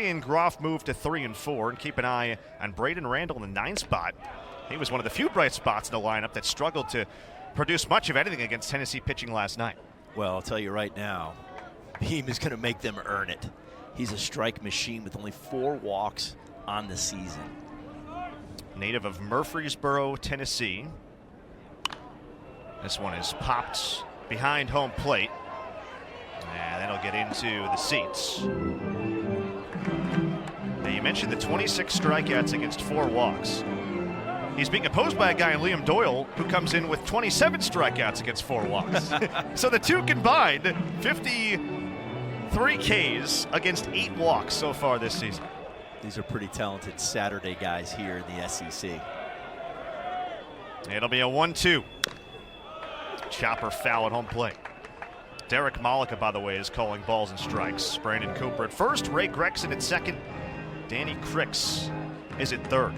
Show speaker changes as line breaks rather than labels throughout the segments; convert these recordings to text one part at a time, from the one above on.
Ryan Groff move to 3 and 4, and keep an eye on Braden Randall in the 9 spot. He was one of the few bright spots in the lineup that struggled to produce much of anything against Tennessee pitching last night.
Well, I'll tell you right now, Beam is going to make them earn it. He's a strike machine with only 4 walks on the season.
Native of Murfreesboro, Tennessee. This one is popped behind home plate. And that'll get into the seats. Now, you mentioned the 26 strikeouts against 4 walks. He's being opposed by a guy in Liam Doyle who comes in with 27 strikeouts against 4 walks. So the two combined, 53 Ks against 8 walks so far this season.
These are pretty talented Saturday guys here in the SEC.
It'll be a 1-2. Chopper foul at home plate. Derek Malika, by the way, is calling balls and strikes. Brandon Cooper at first, Ray Gregson at second. Danny Cricks is at third.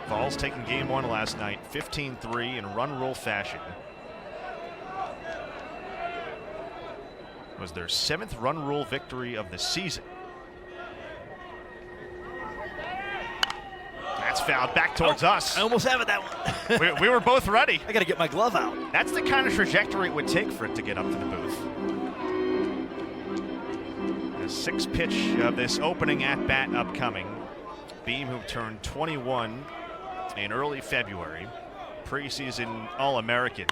Vols taking game 1 last night, 15-3 in run rule fashion. It was their 7th run rule victory of the season. That's fouled back towards us.
I almost have it that one.
we were both ready.
I got to get my glove out.
That's the kind of trajectory it would take for it to get up to the booth. The 6th pitch of this opening at-bat upcoming. Beam, who turned 21 in early February, preseason All-American,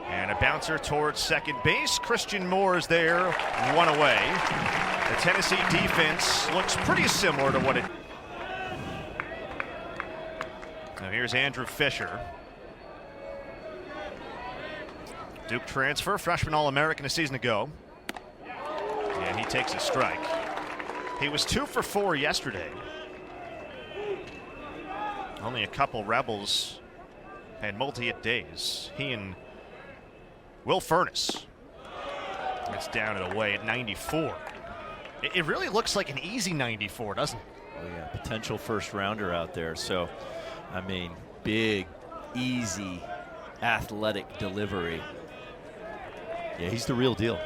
and a bouncer towards second base. Christian Moore is there, 1 away. The Tennessee defense looks pretty similar to what it. Now here's Andrew Fisher. Duke transfer, freshman All-American a season ago. And he takes a strike. He was 2 for 4 yesterday. Only a couple Rebels had multi-hit days. He and Will Furness. It's down and away at 94. It really looks like an easy 94, doesn't it?
Oh yeah, potential first rounder out there. So, I mean, big, easy, athletic delivery. Yeah, he's the real deal.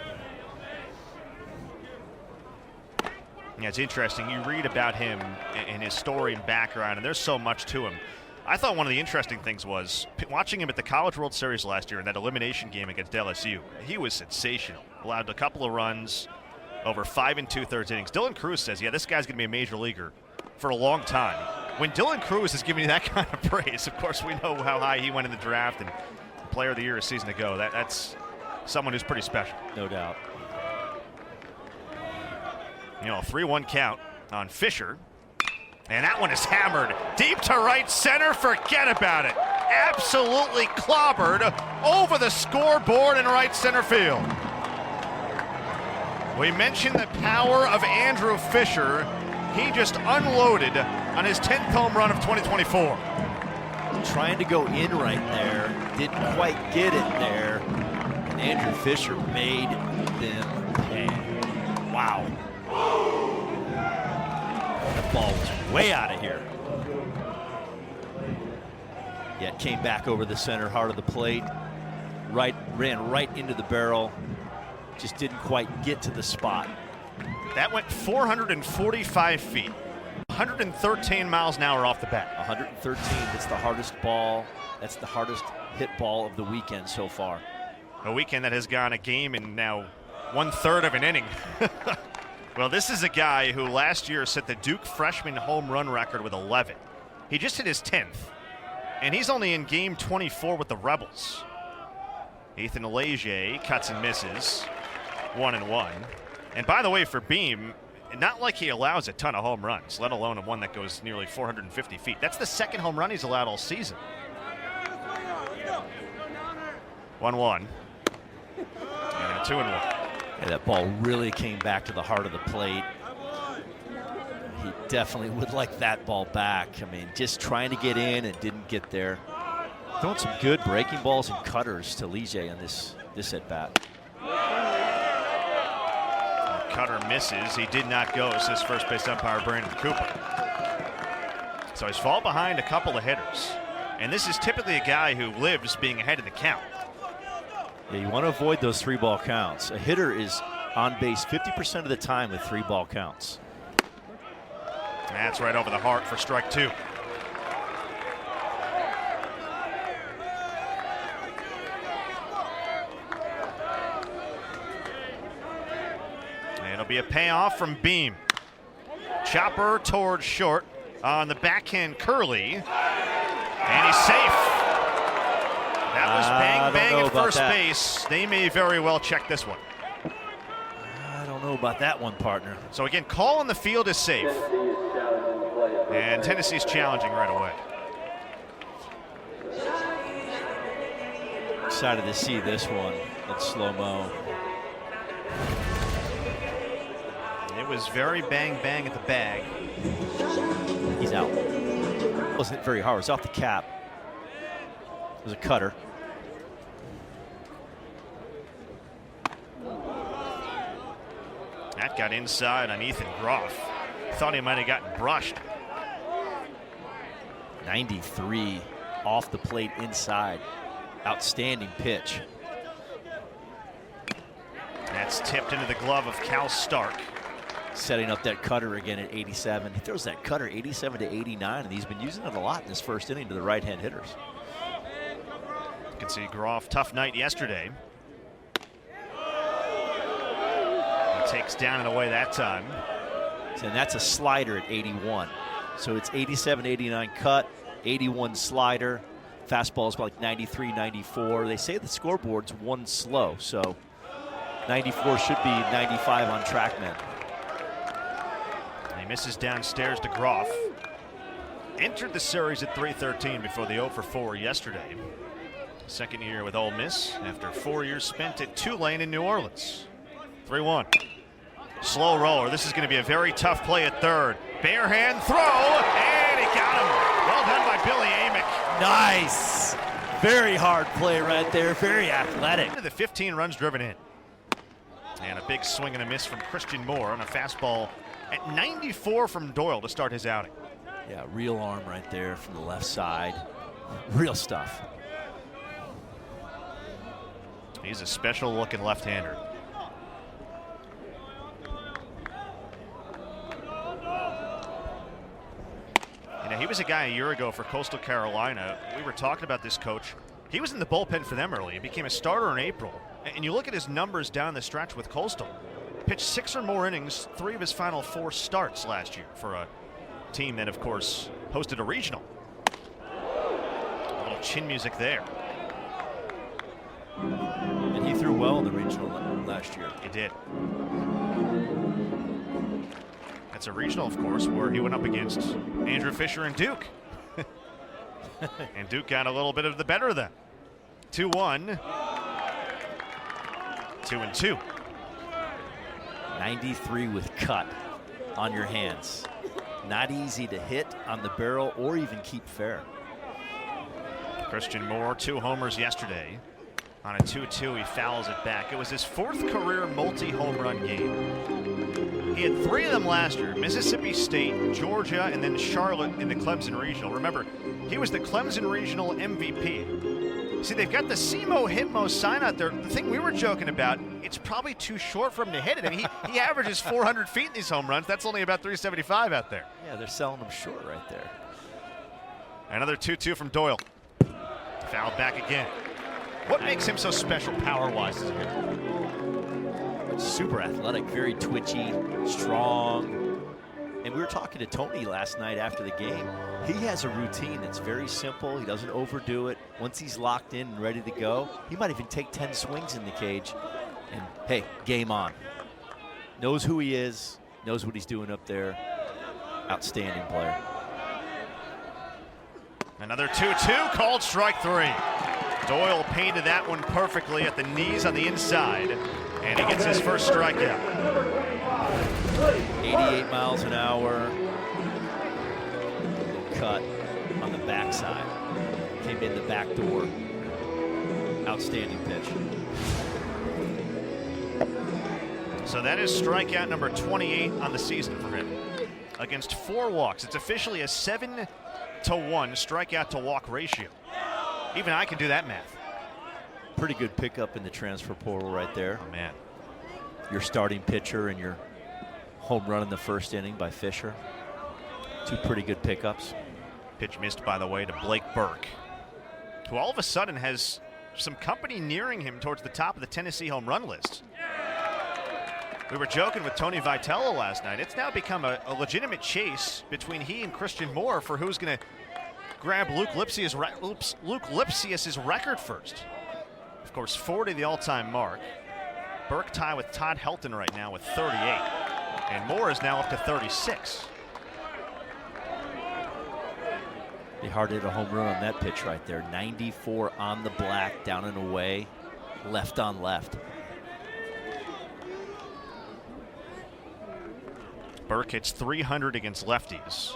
Yeah, it's interesting. You read about him and his story and background, and there's so much to him. I thought one of the interesting things was watching him at the College World Series last year in that elimination game against LSU. He was sensational. Allowed a couple of runs over 5 2/3 innings. Dylan Cruz says, yeah, this guy's going to be a major leaguer for a long time. When Dylan Cruz is giving you that kind of praise, of course we know how high he went in the draft and Player of the Year a season ago. That's someone who's pretty special.
No doubt.
You know, a 3-1 count on Fisher. And that one is hammered deep to right center. Forget about it. Absolutely clobbered over the scoreboard in right center field. We mentioned the power of Andrew Fisher. He just unloaded on his 10th home run of 2024.
Trying to go in right there. Didn't quite get it there. And Andrew Fisher made them pay. Wow. That ball was way out of here. Yet came back over the center heart of the plate. Ran right into the barrel. Just didn't quite get to the spot.
That went 445 feet. 113 miles an hour off the bat.
113, that's the hardest ball. That's the hardest hit ball of the weekend so far.
A weekend that has gone a game in now 1/3 of an inning. Well, this is a guy who last year set the Duke freshman home run record with 11. He just hit his 10th, and he's only in game 24 with the Rebels. Ethan Leger cuts and misses, 1-1. And by the way, for Beam, not like he allows a ton of home runs, let alone one that goes nearly 450 feet. That's the 2nd home run he's allowed all season. 1-1. And a 2-1.
Yeah, that ball really came back to the heart of the plate. He definitely would like that ball back. I mean, just trying to get in and didn't get there. Throwing some good breaking balls and cutters to Leger on this at-bat.
Cutter misses. He did not go, says first base umpire Brandon Cooper. So he's fallen behind a couple of hitters. And this is typically a guy who lives being ahead of the count.
Yeah, you want to avoid those 3-ball counts. A hitter is on base 50% of the time with 3-ball counts.
That's right over the heart for strike 2. It'll be a payoff from Beam. Chopper towards short on the backhand curly, and he's safe. That was bang at first base. They may very well check this one.
I don't know about that one, partner.
So again, call on the field is safe, and Tennessee's challenging right away.
Excited to see this one in slow-mo.
It was very bang at the bag.
He's out. Wasn't very hard. It was off the cap. It was a cutter.
That got inside on Ethan Groff. Thought he might have gotten brushed.
93 off the plate inside. Outstanding pitch.
That's tipped into the glove of Cal Stark.
Setting up that cutter again at 87. He throws that cutter 87 to 89, and he's been using it a lot in this first inning to the right-hand hitters.
You can see Groff, tough night yesterday. He takes down and away that time.
And that's a slider at 81. So it's 87, 89 cut, 81 slider. Fastball is like 93, 94. They say the scoreboard's one slow, so 94 should be 95 on TrackMan.
He misses downstairs to Groff. Entered the series at 313 before the 0 for 4 yesterday. Second year with Ole Miss after 4 years spent at Tulane in New Orleans. 3-1. Slow roller. This is going to be a very tough play at third. Bare hand throw, and he got him. Well done by Billy Amick.
Nice. Very hard play right there. Very athletic.
The 15 runs driven in. And a big swing and a miss from Christian Moore on a fastball at 94 from Doyle to start his outing.
Yeah, real arm right there from the left side. Real stuff.
He's a special looking left-hander. You know, he was a guy a year ago for Coastal Carolina. We were talking about this coach. He was in the bullpen for them early. He became a starter in April. And you look at his numbers down the stretch with Coastal. Pitched 6 or more innings, 3 of his final 4 starts last year for a team that, of course, hosted a regional. A little chin music there.
And he threw well in the regional last year.
He did. That's a regional, of course, where he went up against Andrew Fisher and Duke. And Duke got a little bit of the better of them. 2-1. 2-2.
93 with cut on your hands. Not easy to hit on the barrel or even keep fair.
Christian Moore, 2 homers yesterday. On a 2-2, he fouls it back. It was his 4th career multi-home run game. He had 3 of them last year: Mississippi State, Georgia, and then Charlotte in the Clemson Regional. Remember, he was the Clemson Regional MVP. See, they've got the SEMO Hitmo sign out there. The thing we were joking about, it's probably too short for him to hit it. I mean, he averages 400 feet in these home runs. That's only about 375 out there.
Yeah, they're selling them short right there.
Another 2-2 from Doyle. Fouled back again. What makes him so special power-wise as a hitter?
Super athletic, very twitchy, strong. And we were talking to Tony last night after the game. He has a routine that's very simple. He doesn't overdo it. Once he's locked in and ready to go, he might even take 10 swings in the cage. And, hey, game on. Knows who he is, knows what he's doing up there. Outstanding player.
Another 2-2, called strike 3. Doyle painted that one perfectly at the knees on the inside, and he gets his first strikeout.
88 miles an hour. Cut on the backside. Came in the back door. Outstanding pitch.
So that is strikeout number 28 on the season for him. Against 4 walks. It's officially a 7-to-1 strikeout to walk ratio. Even I can do that math.
Pretty good pickup in the transfer portal right there.
Oh, man.
Your starting pitcher and your home run in the first inning by Fisher. Two pretty good pickups.
Pitch missed, by the way, to Blake Burke, who all of a sudden has some company nearing him towards the top of the Tennessee home run list. We were joking with Tony Vitello last night. It's now become a legitimate chase between he and Christian Moore for who's going to grab Luke Lipsius's record first. Of course, 40 the all-time mark. Burke tie with Todd Helton right now with 38. And Moore is now up to 36.
They hard hit a home run on that pitch right there. 94 on the black, down and away, left on left.
Burke hits 300 against lefties.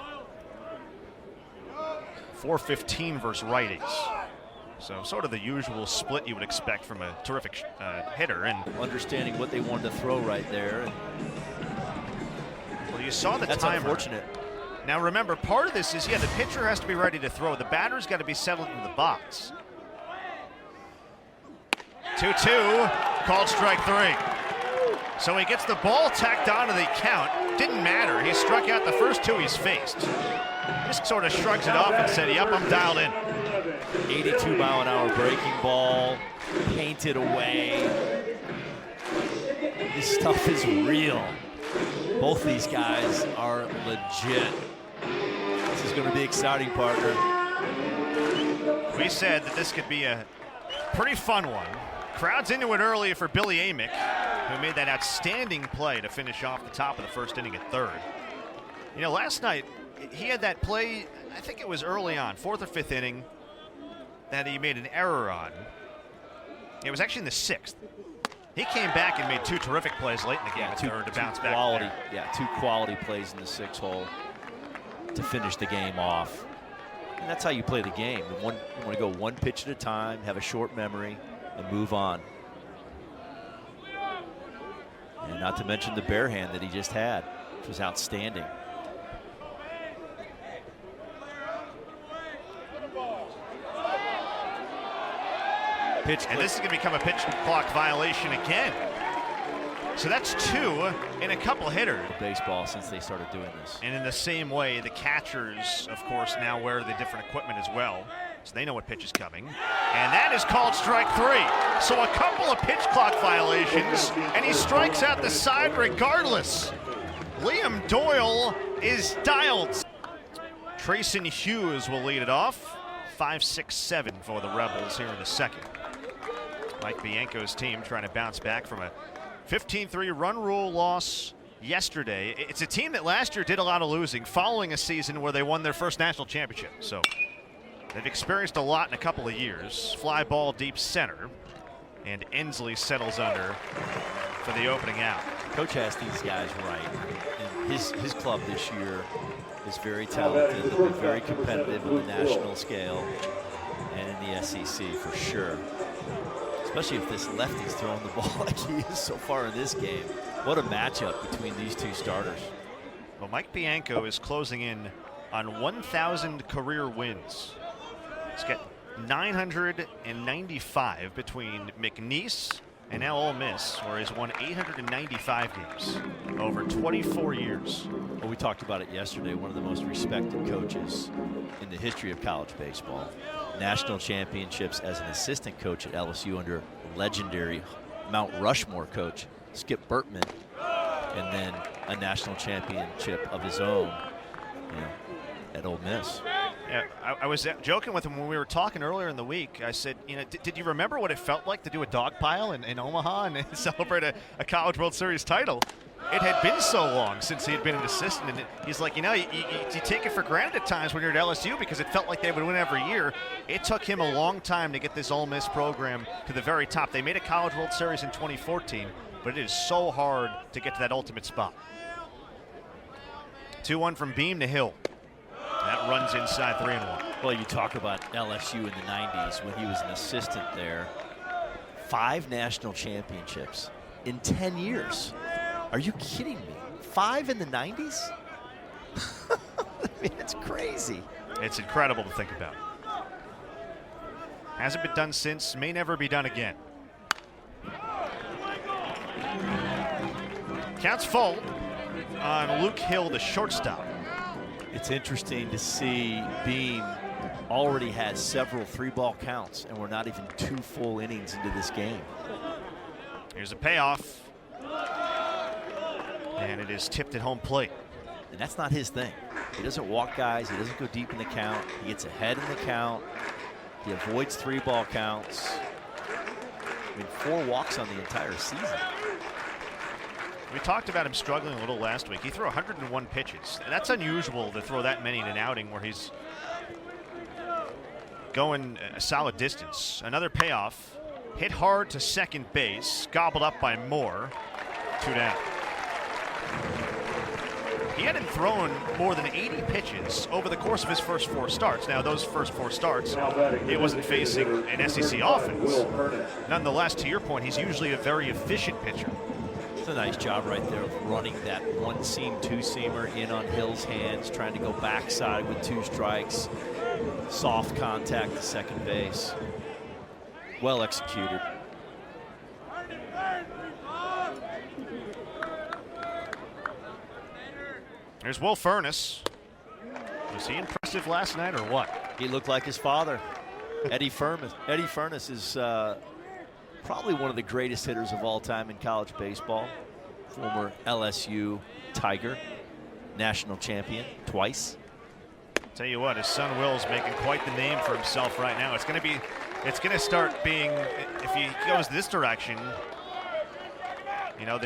415 versus righties. So sort of the usual split you would expect from a terrific hitter. And
understanding what they wanted to throw right there. And
well, you saw the
that's
timer.
Unfortunate.
Now remember, part of this is, the pitcher has to be ready to throw. The batter's got to be settled in the box. 2-2, called strike 3. So he gets the ball tacked onto the count. Didn't matter. He struck out the first 2 he's faced. Just sort of shrugs it off and said, yep, I'm dialed in.
82-mile-an-hour breaking ball, painted away. This stuff is real. Both these guys are legit. This is going to be exciting, partner.
We said that this could be a pretty fun one. Crowd's into it early for Billy Amick, who made that outstanding play to finish off the top of the first inning at third. Last night, he had that play, I think it was early on, 4th or 5th inning, that he made an error on. It was actually in the 6th. He came back and made 2 terrific plays late in the game at third to bounce back.
Two quality plays in the 6th hole to finish the game off. And that's how you play the game. You want to go one pitch at a time, have a short memory, and move on. And not to mention the bare hand that he just had, which was outstanding.
And this is going to become a pitch clock violation again. So that's 2 in a couple hitters.
Baseball since they started doing this.
And in the same way, the catchers, of course, now wear the different equipment as well, so they know what pitch is coming. And that is called strike 3. So a couple of pitch clock violations, and he strikes out the side regardless. Liam Doyle is dialed. Trayson Hughes will lead it off. 5-6-7 for the Rebels here in the second. Mike Bianco's team trying to bounce back from a 15-3 run rule loss yesterday. It's a team that last year did a lot of losing following a season where they won their first national championship. So they've experienced a lot in a couple of years. Fly ball deep center, and Ensley settles under for the opening out.
Coach has these guys right. And his club this year is very talented. They'll be very competitive on the national scale and in the SEC for sure. Especially if this lefty's throwing the ball like he is so far in this game. What a matchup between these two starters.
Well, Mike Bianco is closing in on 1,000 career wins. He's got 995 between McNeese and now Ole Miss, where he's won 895 games over 24 years.
Well, we talked about it yesterday. One of the most respected coaches in the history of college baseball. National championships as an assistant coach at LSU under legendary Mount Rushmore coach Skip Bertman, and then a national championship of his own, at Ole Miss.
Yeah, I was joking with him when we were talking earlier in the week. I said, did you remember what it felt like to do a dog pile in Omaha and celebrate a College World Series title? It had been so long since he had been an assistant, and he's like, you take it for granted at times when you're at LSU because it felt like they would win every year. It took him a long time to get this Ole Miss program to the very top. They made a College World Series in 2014, but it is so hard to get to that ultimate spot. 2-1 from Beam to Hill. That runs inside 3-1.
Well, you talk about LSU in the 90s when he was an assistant there. 5 national championships in 10 years. Are you kidding me? 5 in the 90s? I mean, it's crazy.
It's incredible to think about. Hasn't been done since, may never be done again. Counts full on Luke Hill, the shortstop.
It's interesting to see Beam already has several 3-ball counts, and we're not even 2 full innings into this game.
Here's a payoff. And it is tipped at home plate.
And that's not his thing. He doesn't walk guys. He doesn't go deep in the count. He gets ahead in the count. He avoids 3-ball counts. I mean, 4 walks on the entire season.
We talked about him struggling a little last week. He threw 101 pitches. And that's unusual to throw that many in an outing where he's going a solid distance. Another payoff. Hit hard to second base. Gobbled up by Moore. 2 down. He hadn't thrown more than 80 pitches over the course of his first 4 starts. Now, those first 4 starts, he wasn't facing an SEC offense. Nonetheless, to your point, he's usually a very efficient pitcher.
It's a nice job right there of running that 1-seam, 2-seamer in on Hill's hands, trying to go backside with 2 strikes. Soft contact to second base. Well executed.
There's Will Furnace. Was he impressive last night or what?
He looked like his father, Eddie Furnace. Eddie Furnace is probably one of the greatest hitters of all time in college baseball. Former LSU Tiger, national champion twice.
Tell you what, his son Will's making quite the name for himself right now. It's going to start being, if he goes this direction, you know,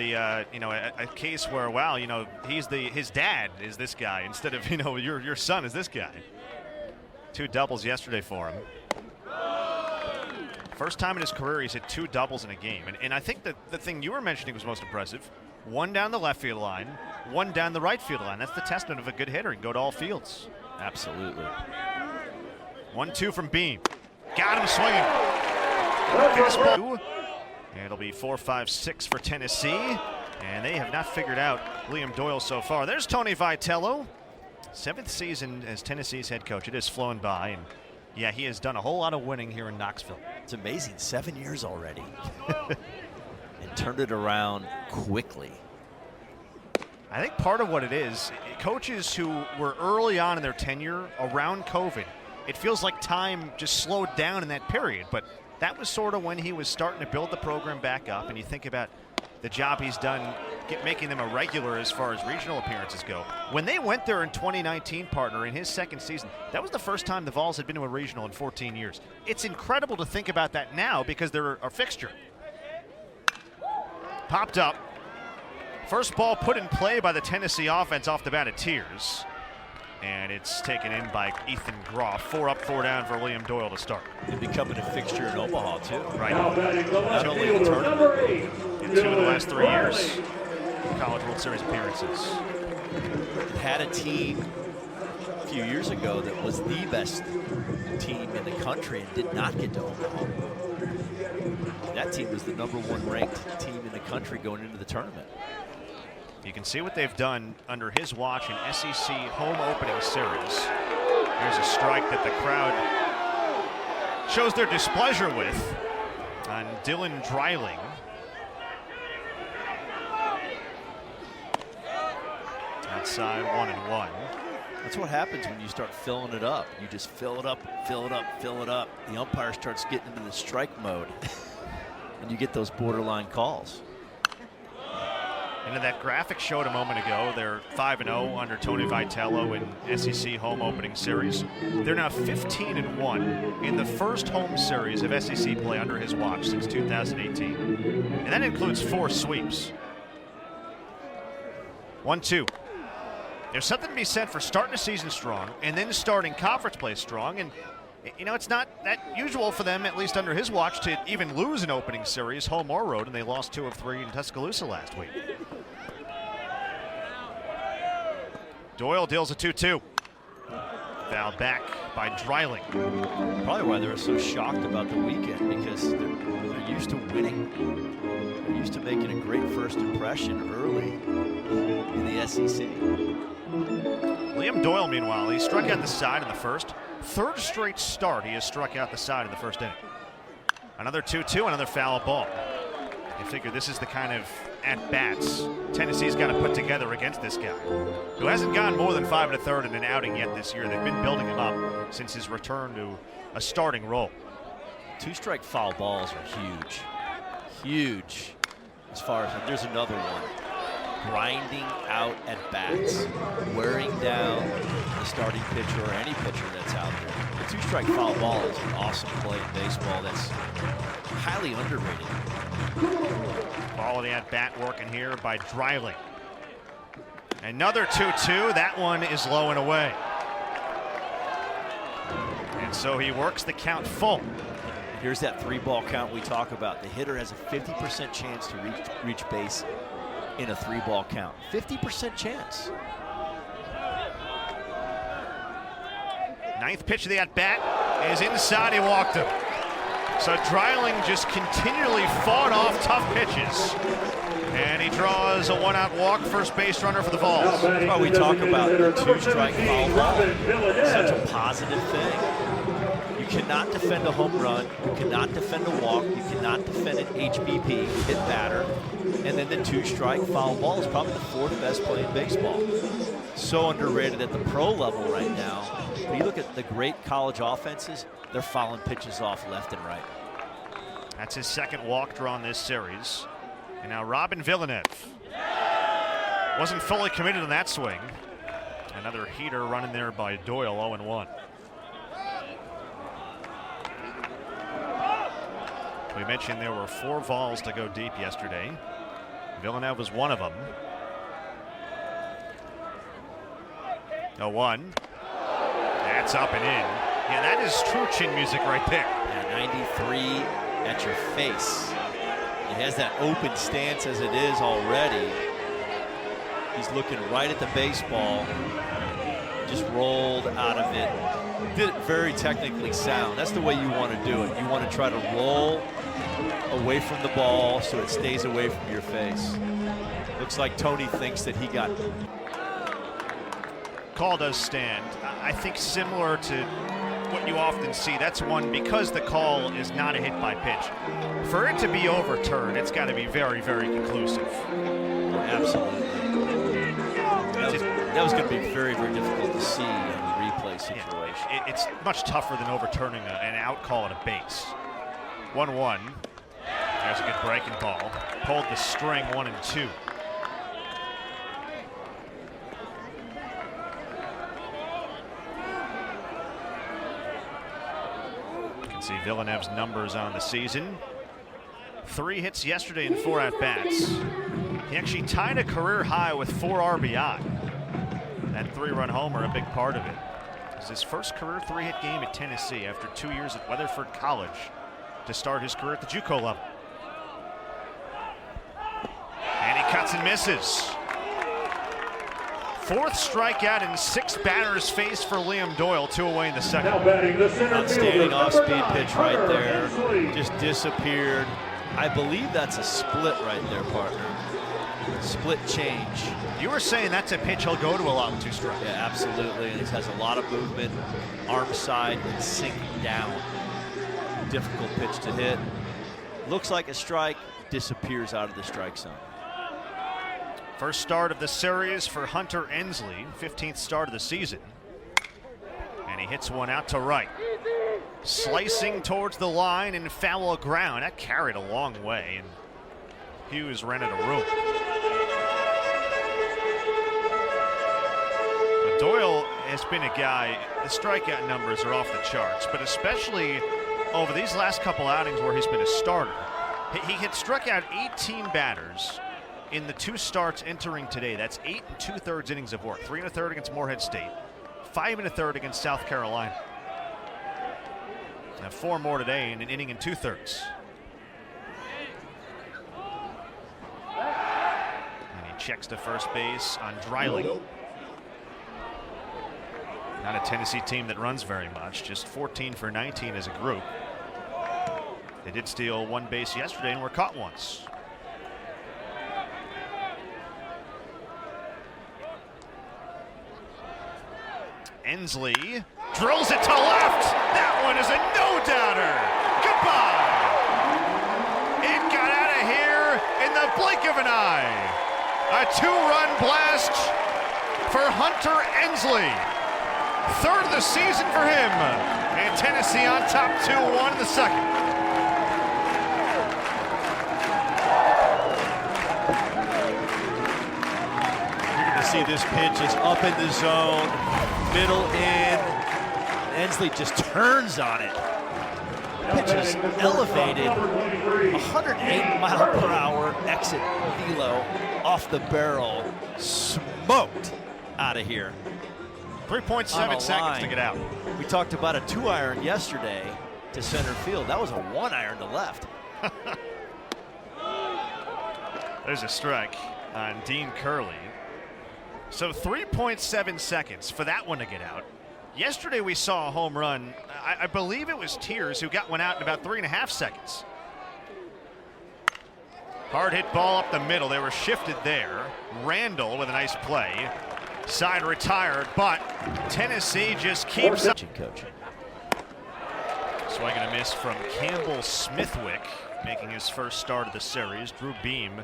a case where, wow, you know, his dad is this guy instead of, you know, your son is this guy. 2 doubles yesterday for him. First time in his career he's hit 2 doubles in a game. And I think that the thing you were mentioning was most impressive. 1 down the left field line, 1 down the right field line. That's the testament of a good hitter. He can go to all fields.
Absolutely.
1-2 from Beam. Got him swinging. Fastball. And it'll be 4-5-6 for Tennessee. And they have not figured out Liam Doyle so far. There's Tony Vitello. 7th season as Tennessee's head coach. It has flown by. And yeah, he has done a whole lot of winning here in Knoxville.
It's amazing. 7 years already. And turned it around quickly.
I think part of what it is, coaches who were early on in their tenure around COVID, it feels like time just slowed down in that period. But that was sort of when he was starting to build the program back up. And you think about the job he's done making them a regular as far as regional appearances go. When they went there in 2019, partner, in his 2nd season, that was the first time the Vols had been to a regional in 14 years. It's incredible to think about that now because they're a fixture. Popped up. First ball put in play by the Tennessee offense off the bat at Tears. And it's taken in by Ethan Groff. 4 up, 4 down for Liam Doyle to start.
And becoming a fixture in Omaha, too.
Right.
Not only the tournament.
In 2 of the last 3 years, College World Series appearances.
Had a team a few years ago that was the best team in the country and did not get to Omaha. That team was the #1 ranked team in the country going into the tournament.
You can see what they've done under his watch in SEC home opening series. Here's a strike that the crowd shows their displeasure with on Dylan Dreiling. Outside 1-1.
That's what happens when you start filling it up. You just fill it up, fill it up, fill it up. The umpire starts getting into the strike mode. And you get those borderline calls.
And in that graphic showed a moment ago, they're 5-0 under Tony Vitello in SEC home opening series. They're now 15-1 in the first home series of SEC play under his watch since 2018. And that includes 4 sweeps. 1-2. There's something to be said for starting a season strong and then starting conference play strong. And, you know, it's not that usual for them, at least under his watch, to even lose an opening series, home or road, and they lost 2 of 3 in Tuscaloosa last week. Doyle deals a 2-2. Fouled back by Dreiling.
Probably why they're so shocked about the weekend, because they're used to winning. They're used to making a great first impression early in the SEC.
Liam Doyle, meanwhile, he struck out the side in the first. 3rd straight start he has struck out the side in the first inning. Another 2-2, another foul ball. You figure this is the kind of at-bats Tennessee's got to put together against this guy, who hasn't gone more than 5 1/3 in an outing yet this year. They've been building him up since his return to a starting role.
2-strike foul balls are huge. Huge. As far as, there's another one. Grinding out at bats, wearing down the starting pitcher or any pitcher that's out there. The 2-strike foul ball is an awesome play in baseball that's highly underrated.
Quality at bat working here by Dreiling. Another 2-2. That one is low and away. And so he works the count full.
Here's that 3-ball count we talk about. The hitter has a 50% chance to reach base in a 3-ball count. 50% chance.
Ninth pitch of the at-bat is inside. He walked him. So Dreiling just continually fought off tough pitches. And he draws a 1-out walk, first base runner for the Vols.
That's why we talk about the 2-strike foul ball. It's such a positive thing. You cannot defend a home run. You cannot defend a walk. You cannot defend an HBP, hit batter. And then the 2-strike foul ball is probably the 4th best play in baseball. So underrated at the pro level right now. But you look at the great college offenses, they're fouling pitches off left and right.
That's his second walk drawn this series. And now Robin Villeneuve wasn't fully committed on that swing. Another heater running there by Doyle, 0-1. We mentioned there were 4 Vols to go deep yesterday. Villeneuve was one of them. 0-1. That's up and in. Yeah, that is true chin music right there.
Yeah, 93 at your face. He has that open stance as it is already. He's looking right at the baseball. Just rolled out of it. Did it very technically sound. That's the way you want to do it. You want to try to roll away from the ball so it stays away from your face. Looks like Tony thinks that he got.
Call does stand. I think similar to what you often see. That's one, because the call is not a hit by pitch. For it to be overturned, it's got to be very, very conclusive.
Absolutely. That was going to be very, very difficult to see in the replay situation.
Yeah, it's much tougher than overturning an out call at a base. 1-1. There's a good breaking ball. Pulled the string 1 and 2. You can see Villeneuve's numbers on the season. 3 hits yesterday and 4 at-bats. He actually tied a career high with 4 RBI. That 3-run homer, a big part of it. It's his first career 3-hit game at Tennessee after 2 years at Weatherford College to start his career at the JUCO level. And he cuts and misses. 4th strikeout in 6 batters faced for Liam Doyle. 2 away in the second.
Outstanding off-speed pitch right there. Just disappeared. I believe that's a split right there, partner. Split change.
You were saying that's a pitch he'll go to a lot with 2 strikes.
Yeah, absolutely. And he has a lot of movement, arm side and sinking down. Difficult pitch to hit. Looks like a strike, disappears out of the strike zone.
First start of the series for Hunter Ensley, 15th start of the season. And he hits one out to right. Slicing towards the line and foul ground. That carried a long way, and Hughes rented a room. But Doyle has been a guy, the strikeout numbers are off the charts, but especially over these last couple outings where he's been a starter. He had struck out 18 batters in the 2 starts entering today. That's 8 2/3 innings of work. 3 1/3 against Morehead State, 5 1/3 against South Carolina. Now 4 more today in an inning and 2/3. And he checks to first base on Dreiling. Not a Tennessee team that runs very much, just 14 for 19 as a group. They did steal 1 base yesterday and were caught once. Ensley drills it to left. That one is a no-doubter. Goodbye. It got out of here in the blink of an eye. A 2-run blast for Hunter Ensley. Third of the season for him. And Tennessee on top 2-1 in the second.
You're going to see this pitch is up in the zone, middle in. Ensley just turns on it. Pitch is elevated, 108 mile per hour exit velo off the barrel, smoked out of here.
3.7 seconds to get out.
We talked about a 2-iron yesterday to center field. That was a 1-iron to left.
There's a strike on Dean Curley. So 3.7 seconds for that one to get out. Yesterday we saw a home run. I believe it was Tears who got one out in about 3.5 seconds. Hard hit ball up the middle. They were shifted there. Randall with a nice play. Side retired, but Tennessee just keeps up.
Coach.
Swing and a miss from Campbell Smithwick, making his first start of the series. Drew Beam,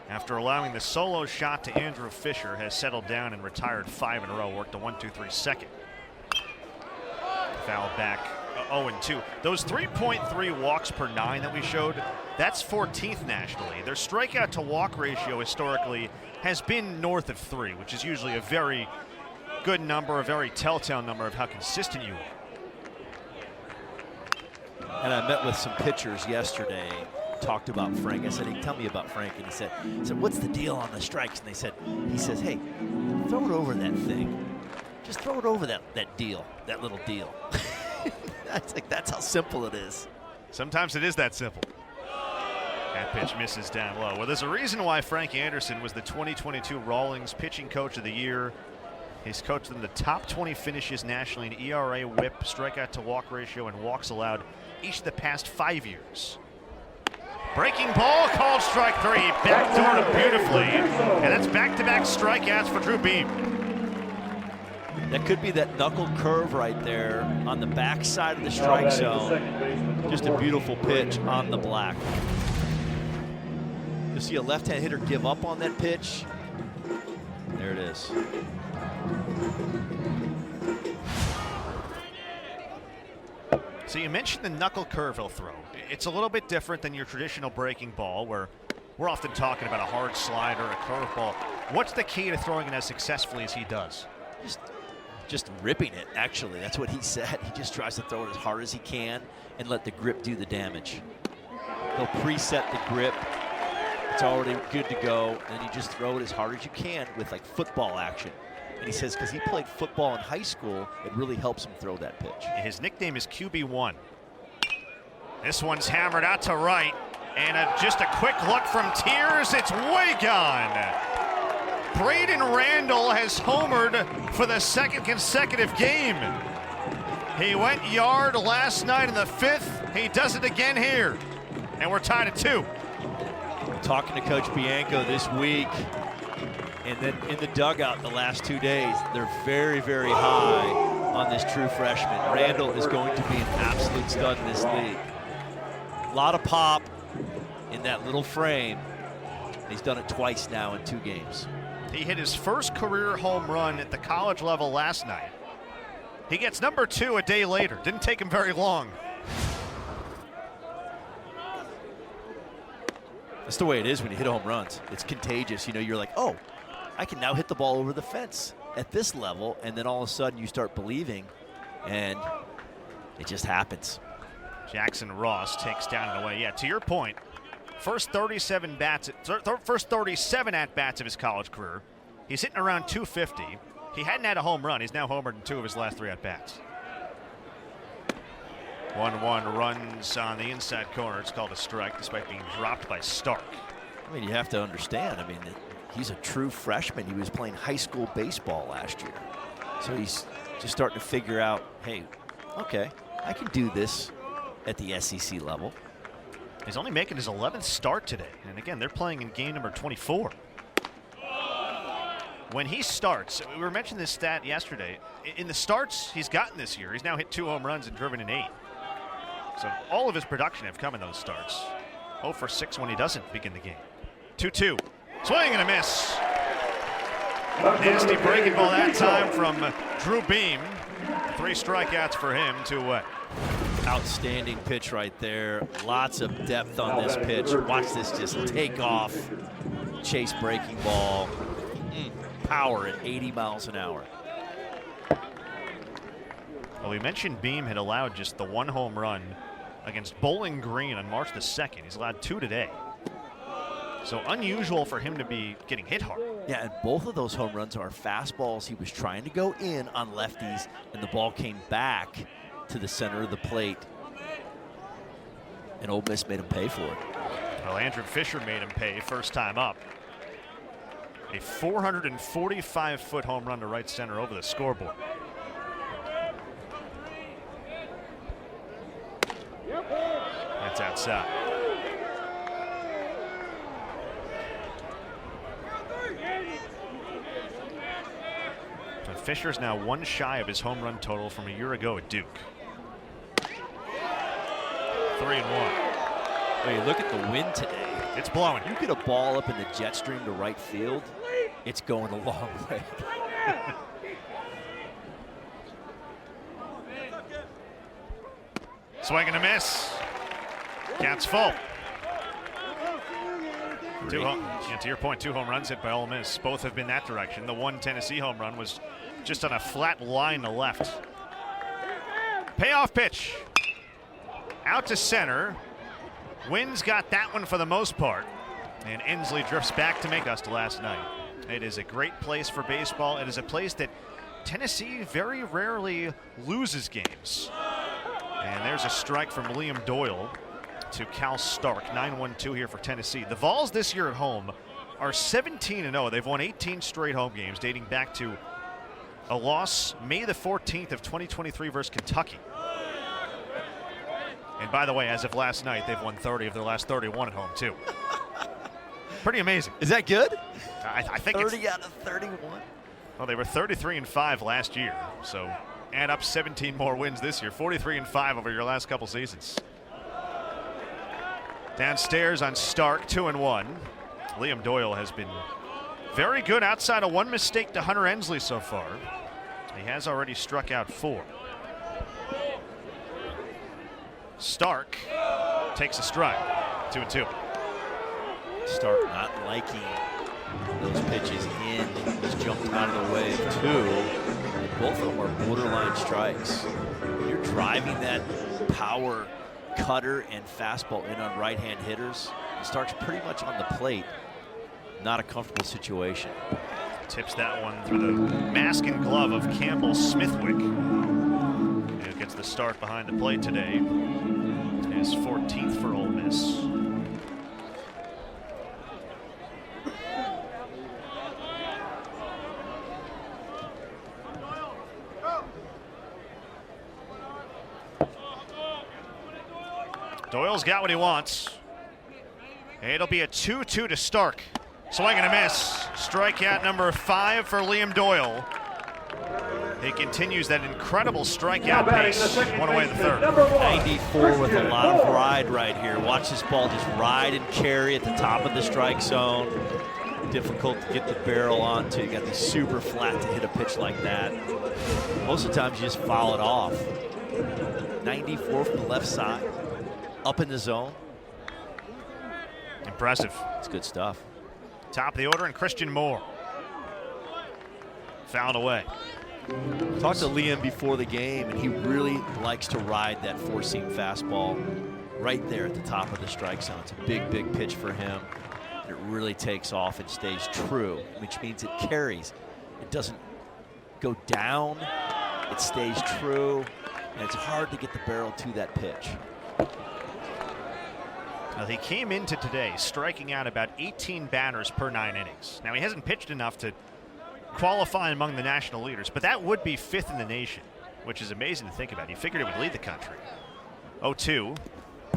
after allowing the solo shot to Andrew Fisher, has settled down and retired 5 in a row. Worked a 1-2-3 second. Foul back 0-2. Those 3.3 walks per 9 that we showed, that's 14th nationally. Their strikeout to walk ratio historically has been north of 3, which is usually a very good number, a very telltale number of how consistent you are.
And I met with some pitchers yesterday, talked about Frank. I said, hey, tell me about Frank. And he said, what's the deal on the strikes? And he says, hey, throw it over that thing. Just throw it over that deal, that little deal. It's like, that's how simple it is.
Sometimes it is that simple. That pitch misses down low. Well, there's a reason why Frank Anderson was the 2022 Rawlings Pitching Coach of the Year. He's coached them the top 20 finishes nationally in ERA, WHIP, strikeout to walk ratio, and walks allowed each of the past 5 years. Breaking ball, called strike 3. Backdoored him beautifully. And that's back-to-back strikeouts for Drew Beam.
That could be that knuckle curve right there on the backside of the strike zone. Just a beautiful pitch on the black. You'll see a left-hand hitter give up on that pitch. There it is.
So you mentioned the knuckle curve he'll throw. It's a little bit different than your traditional breaking ball, where we're often talking about a hard slider, a curveball. What's the key to throwing it as successfully as he does?
Just ripping it, actually. That's what he said. He just tries to throw it as hard as he can and let the grip do the damage. He'll preset the grip. It's already good to go, and you just throw it as hard as you can with like football action. And he says because he played football in high school, it really helps him throw that pitch.
His nickname is QB1. This one's hammered out to right, and just a quick look from Tears. It's way gone. Braden Randall has homered for the second consecutive game. He went yard last night in the 5th. He does it again here. And we're tied at 2.
Talking to Coach Bianco this week, and then in the dugout the last 2 days, they're very, very high on this true freshman. Randall is going to be an absolute stud in this league. A lot of pop in that little frame. He's done it twice now in 2 games.
He hit his first career home run at the college level last night. He gets number 2 a day later. Didn't take him very long.
That's the way it is when you hit home runs. It's contagious. You know, you're like, oh, I can now hit the ball over the fence at this level, and then all of a sudden you start believing, and it just happens.
Jackson Ross takes down and away. Yeah, to your point, first 37 at-bats of his college career. He's hitting around 250. He hadn't had a home run. He's now homered in 2 of his last 3 at-bats. 1-1 runs on the inside corner. It's called a strike despite being dropped by Stark.
I mean, you have to understand, I mean, he's a true freshman. He was playing high school baseball last year. So he's just starting to figure out, hey, okay, I can do this at the SEC level.
He's only making his 11th start today. And again, they're playing in game number 24. When he starts, we were mentioning this stat yesterday. In the starts he's gotten this year, he's now hit 2 home runs and driven in 8. So all of his production have come in those starts. 0 for 6 when he doesn't begin the game. 2-2. Swing and a miss. Nasty breaking ball that time from Drew Beam. 3 strikeouts for him, 2 away.
Outstanding pitch right there. Lots of depth on this pitch. Watch this just take off. Chase breaking ball. Power at 80 miles an hour.
Well, we mentioned Beam had allowed just the 1 home run against Bowling Green on March the 2nd. He's allowed 2 today. So unusual for him to be getting hit hard.
Yeah, and both of those home runs are fastballs. He was trying to go in on lefties, and the ball came back to the center of the plate. And Ole Miss made him pay for it.
Well, Andrew Fisher made him pay first time up. A 445-foot home run to right center over the scoreboard. That's outside. And Fisher's now 1 shy of his home run total from a year ago at Duke. 3-1.
Hey, look at the wind today.
It's blowing.
You get a ball up in the jet stream to right field, it's going a long way.
Swing and a miss. Count's full. To your point, 2 home runs hit by Ole Miss. Both have been that direction. The 1 Tennessee home run was just on a flat line to left. Payoff pitch. Out to center. Wynn's got that one for the most part. And Inslee drifts back to make us to last night. It is a great place for baseball. It is a place that Tennessee very rarely loses games. And there's a strike from Liam Doyle to Cal Stark. 9-1-2 here for Tennessee. The Vols this year at home are 17-0. They've won 18 straight home games dating back to a loss May the 14th of 2023 versus Kentucky. And by the way, as of last night, they've won 30 of their last 31 at home too. Pretty amazing.
Is that good?
I think
30 out of 31.
Well, they were 33-5 last year, so add up 17 more wins this year. 43-5 over your last couple seasons. Downstairs on Stark, 2-1. Liam Doyle has been very good outside of 1 mistake to Hunter Inslee so far. He has already struck out 4. Stark takes a strike, 2-2.
Stark not liking those pitches in. He's jumped out of the way of 2. And both of them are borderline strikes. You're driving that power cutter and fastball in on right-hand hitters. Stark's pretty much on the plate. Not a comfortable situation.
Tips that one through the mask and glove of Campbell Smithwick, who gets the start behind the plate today. His 14th for Ole Miss. Doyle's got what he wants. It'll be a 2-2 to Stark. Swing and a miss. Strikeout number 5 for Liam Doyle. He continues that incredible strikeout pace. 1 away in the 3rd.
94 with a lot of ride right here. Watch this ball just ride and carry at the top of the strike zone. Difficult to get the barrel onto. You got to be super flat to hit a pitch like that. Most of the times you just foul it off. 94 from the left side. Up in the zone.
Impressive.
It's good stuff.
Top of the order, and Christian Moore. Fouled away.
Talked to Liam before the game, and he really likes to ride that 4-seam fastball right there at the top of the strike zone. It's a big, big pitch for him. It really takes off and stays true, which means it carries. It doesn't go down. It stays true, and it's hard to get the barrel to that pitch.
Well, he came into today striking out about 18 batters per 9 innings. Now, he hasn't pitched enough to qualify among the national leaders, but that would be 5th in the nation, which is amazing to think about. You figured it would lead the country. 0-2,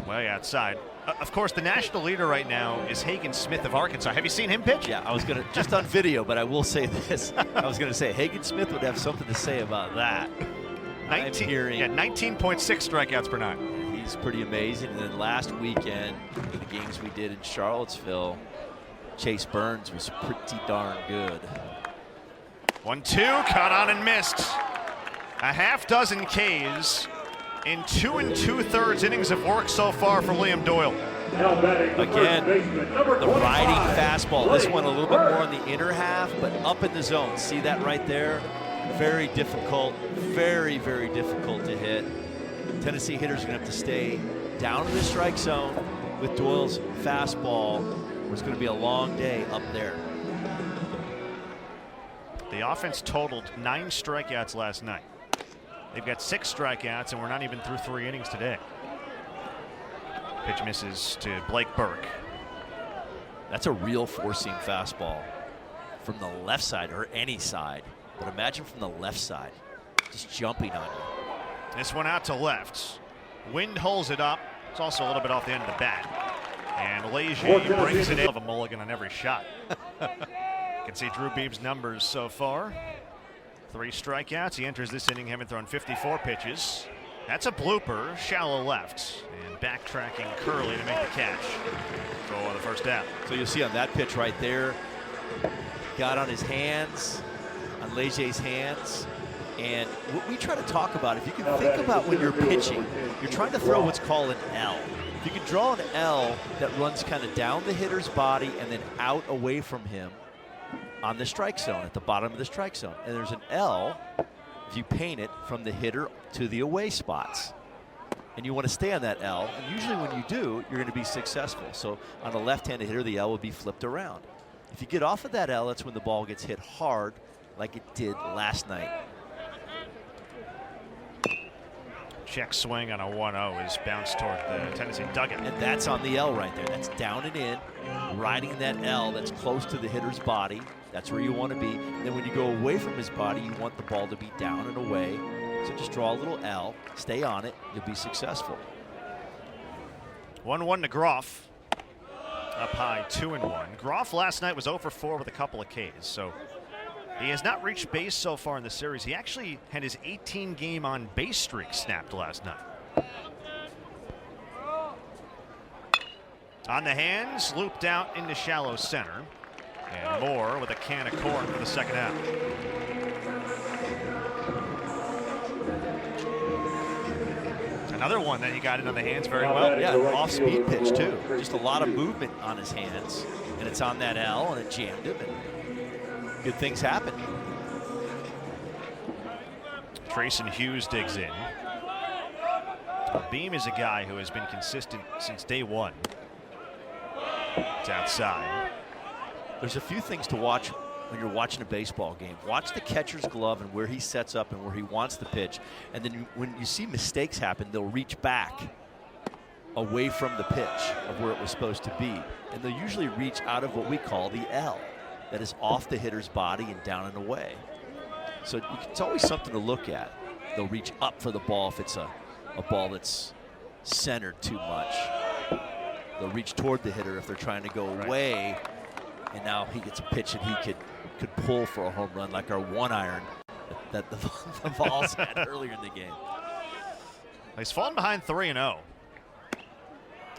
way outside. Of course, the national leader right now is Hagen Smith of Arkansas. Have you seen him pitch?
Yeah, I was going to, just on video, but I will say this. I was going to say Hagen Smith would have something to say about that.
19.6 strikeouts per 9.
He's pretty amazing. And then last weekend, the games we did in Charlottesville, Chase Burns was pretty darn good.
1-2, caught on and missed. A half dozen Ks in 2 2/3 innings of work so far from Liam Doyle.
Again, the riding fastball. This one a little bit more on the inner half, but up in the zone. See that right there? Very difficult, very, very difficult to hit. Tennessee hitters are going to have to stay down in the strike zone with Doyle's fastball. It's going to be a long day up there.
The offense totaled 9 strikeouts last night. They've got 6 strikeouts, and we're not even through 3 innings today. Pitch misses to Blake Burke.
That's a real four-seam fastball from the left side, or any side. But imagine from the left side, just jumping on you.
This one out to left. Wind holds it up. It's also a little bit off the end of the bat. And Leger brings it in. Of a mulligan on every shot. You can see Drew Beeb's numbers so far. 3 strikeouts. He enters this inning having thrown 54 pitches. That's a blooper, shallow left. And backtracking Curley to make the catch. Throw on the first out.
So you'll see on that pitch right there, got on his hands, on Leger's hands. And what we try to talk about, if you can think about when you're pitching, you're trying to throw what's called an L. If you can draw an L that runs kind of down the hitter's body and then out away from him on the strike zone, at the bottom of the strike zone. And there's an L, if you paint it, from the hitter to the away spots. And you want to stay on that L, and usually when you do, you're going to be successful. So on a left-handed hitter, the L will be flipped around. If you get off of that L, that's when the ball gets hit hard like it did last night.
Check swing on a 1-0 is bounced toward the Tennessee dugout.
And that's on the L right there. That's down and in, riding that L that's close to the hitter's body. That's where you want to be. And then when you go away from his body, you want the ball to be down and away. So just draw a little L, stay on it, you'll be successful.
1-1 to Groff. Up high, 2-1. Groff last night was 0 for 4 with a couple of Ks. So he has not reached base so far in the series. He actually had his 18-game on base streak snapped last night. On the hands, looped out into shallow center. And Moore with a can of corn for the second out. Another one that he got in on the hands very well.
Yeah, off-speed pitch too. Just a lot of movement on his hands. And it's on that L, and it jammed him. And good things happen.
Trayson Hughes digs in. Beam is a guy who has been consistent since day one. It's outside.
There's a few things to watch when you're watching a baseball game. Watch the catcher's glove and where he sets up and where he wants the pitch. And then when you see mistakes happen, they'll reach back away from the pitch of where it was supposed to be. And they'll usually reach out of what we call the L, that is off the hitter's body and down and away. So it's always something to look at. They'll reach up for the ball if it's a ball that's centered too much. They'll reach toward the hitter if they're trying to go away. And now he gets a pitch that he could pull for a home run, like our 1-iron that the Vols had earlier in the game.
He's fallen behind 3-0.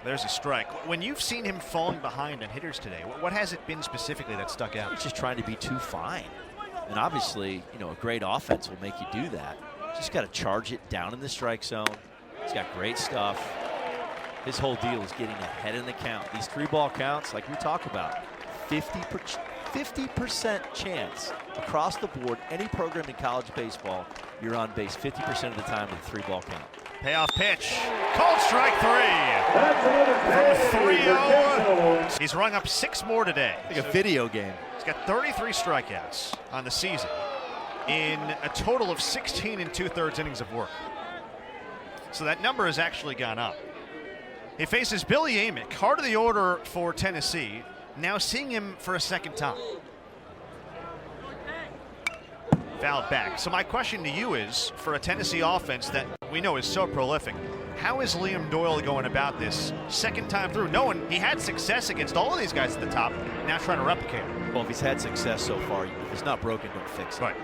There's a strike. When you've seen him falling behind on hitters today, what has it been specifically that stuck out?
He's just trying to be too fine. And obviously, you know, a great offense will make you do that. Just got to charge it down in the strike zone. He's got great stuff. His whole deal is getting ahead in the count. These 3-ball counts, like we talk about, 50% chance across the board, any program in college baseball, you're on base 50% of the time with a 3-ball count.
Payoff pitch. Called strike 3. From 3-0. He's rung up 6 more today.
Like a video game.
He's got 33 strikeouts on the season in a total of 16 2/3 innings of work. So that number has actually gone up. He faces Billy Amick, heart of the order for Tennessee. Now seeing him for a second time. Fouled back. So my question to you is, for a Tennessee offense that we know is so prolific, how is Liam Doyle going about this second time through, knowing he had success against all of these guys at the top, now trying to replicate it?
Well, if he's had success so far, if it's not broken, don't fix it.
Right.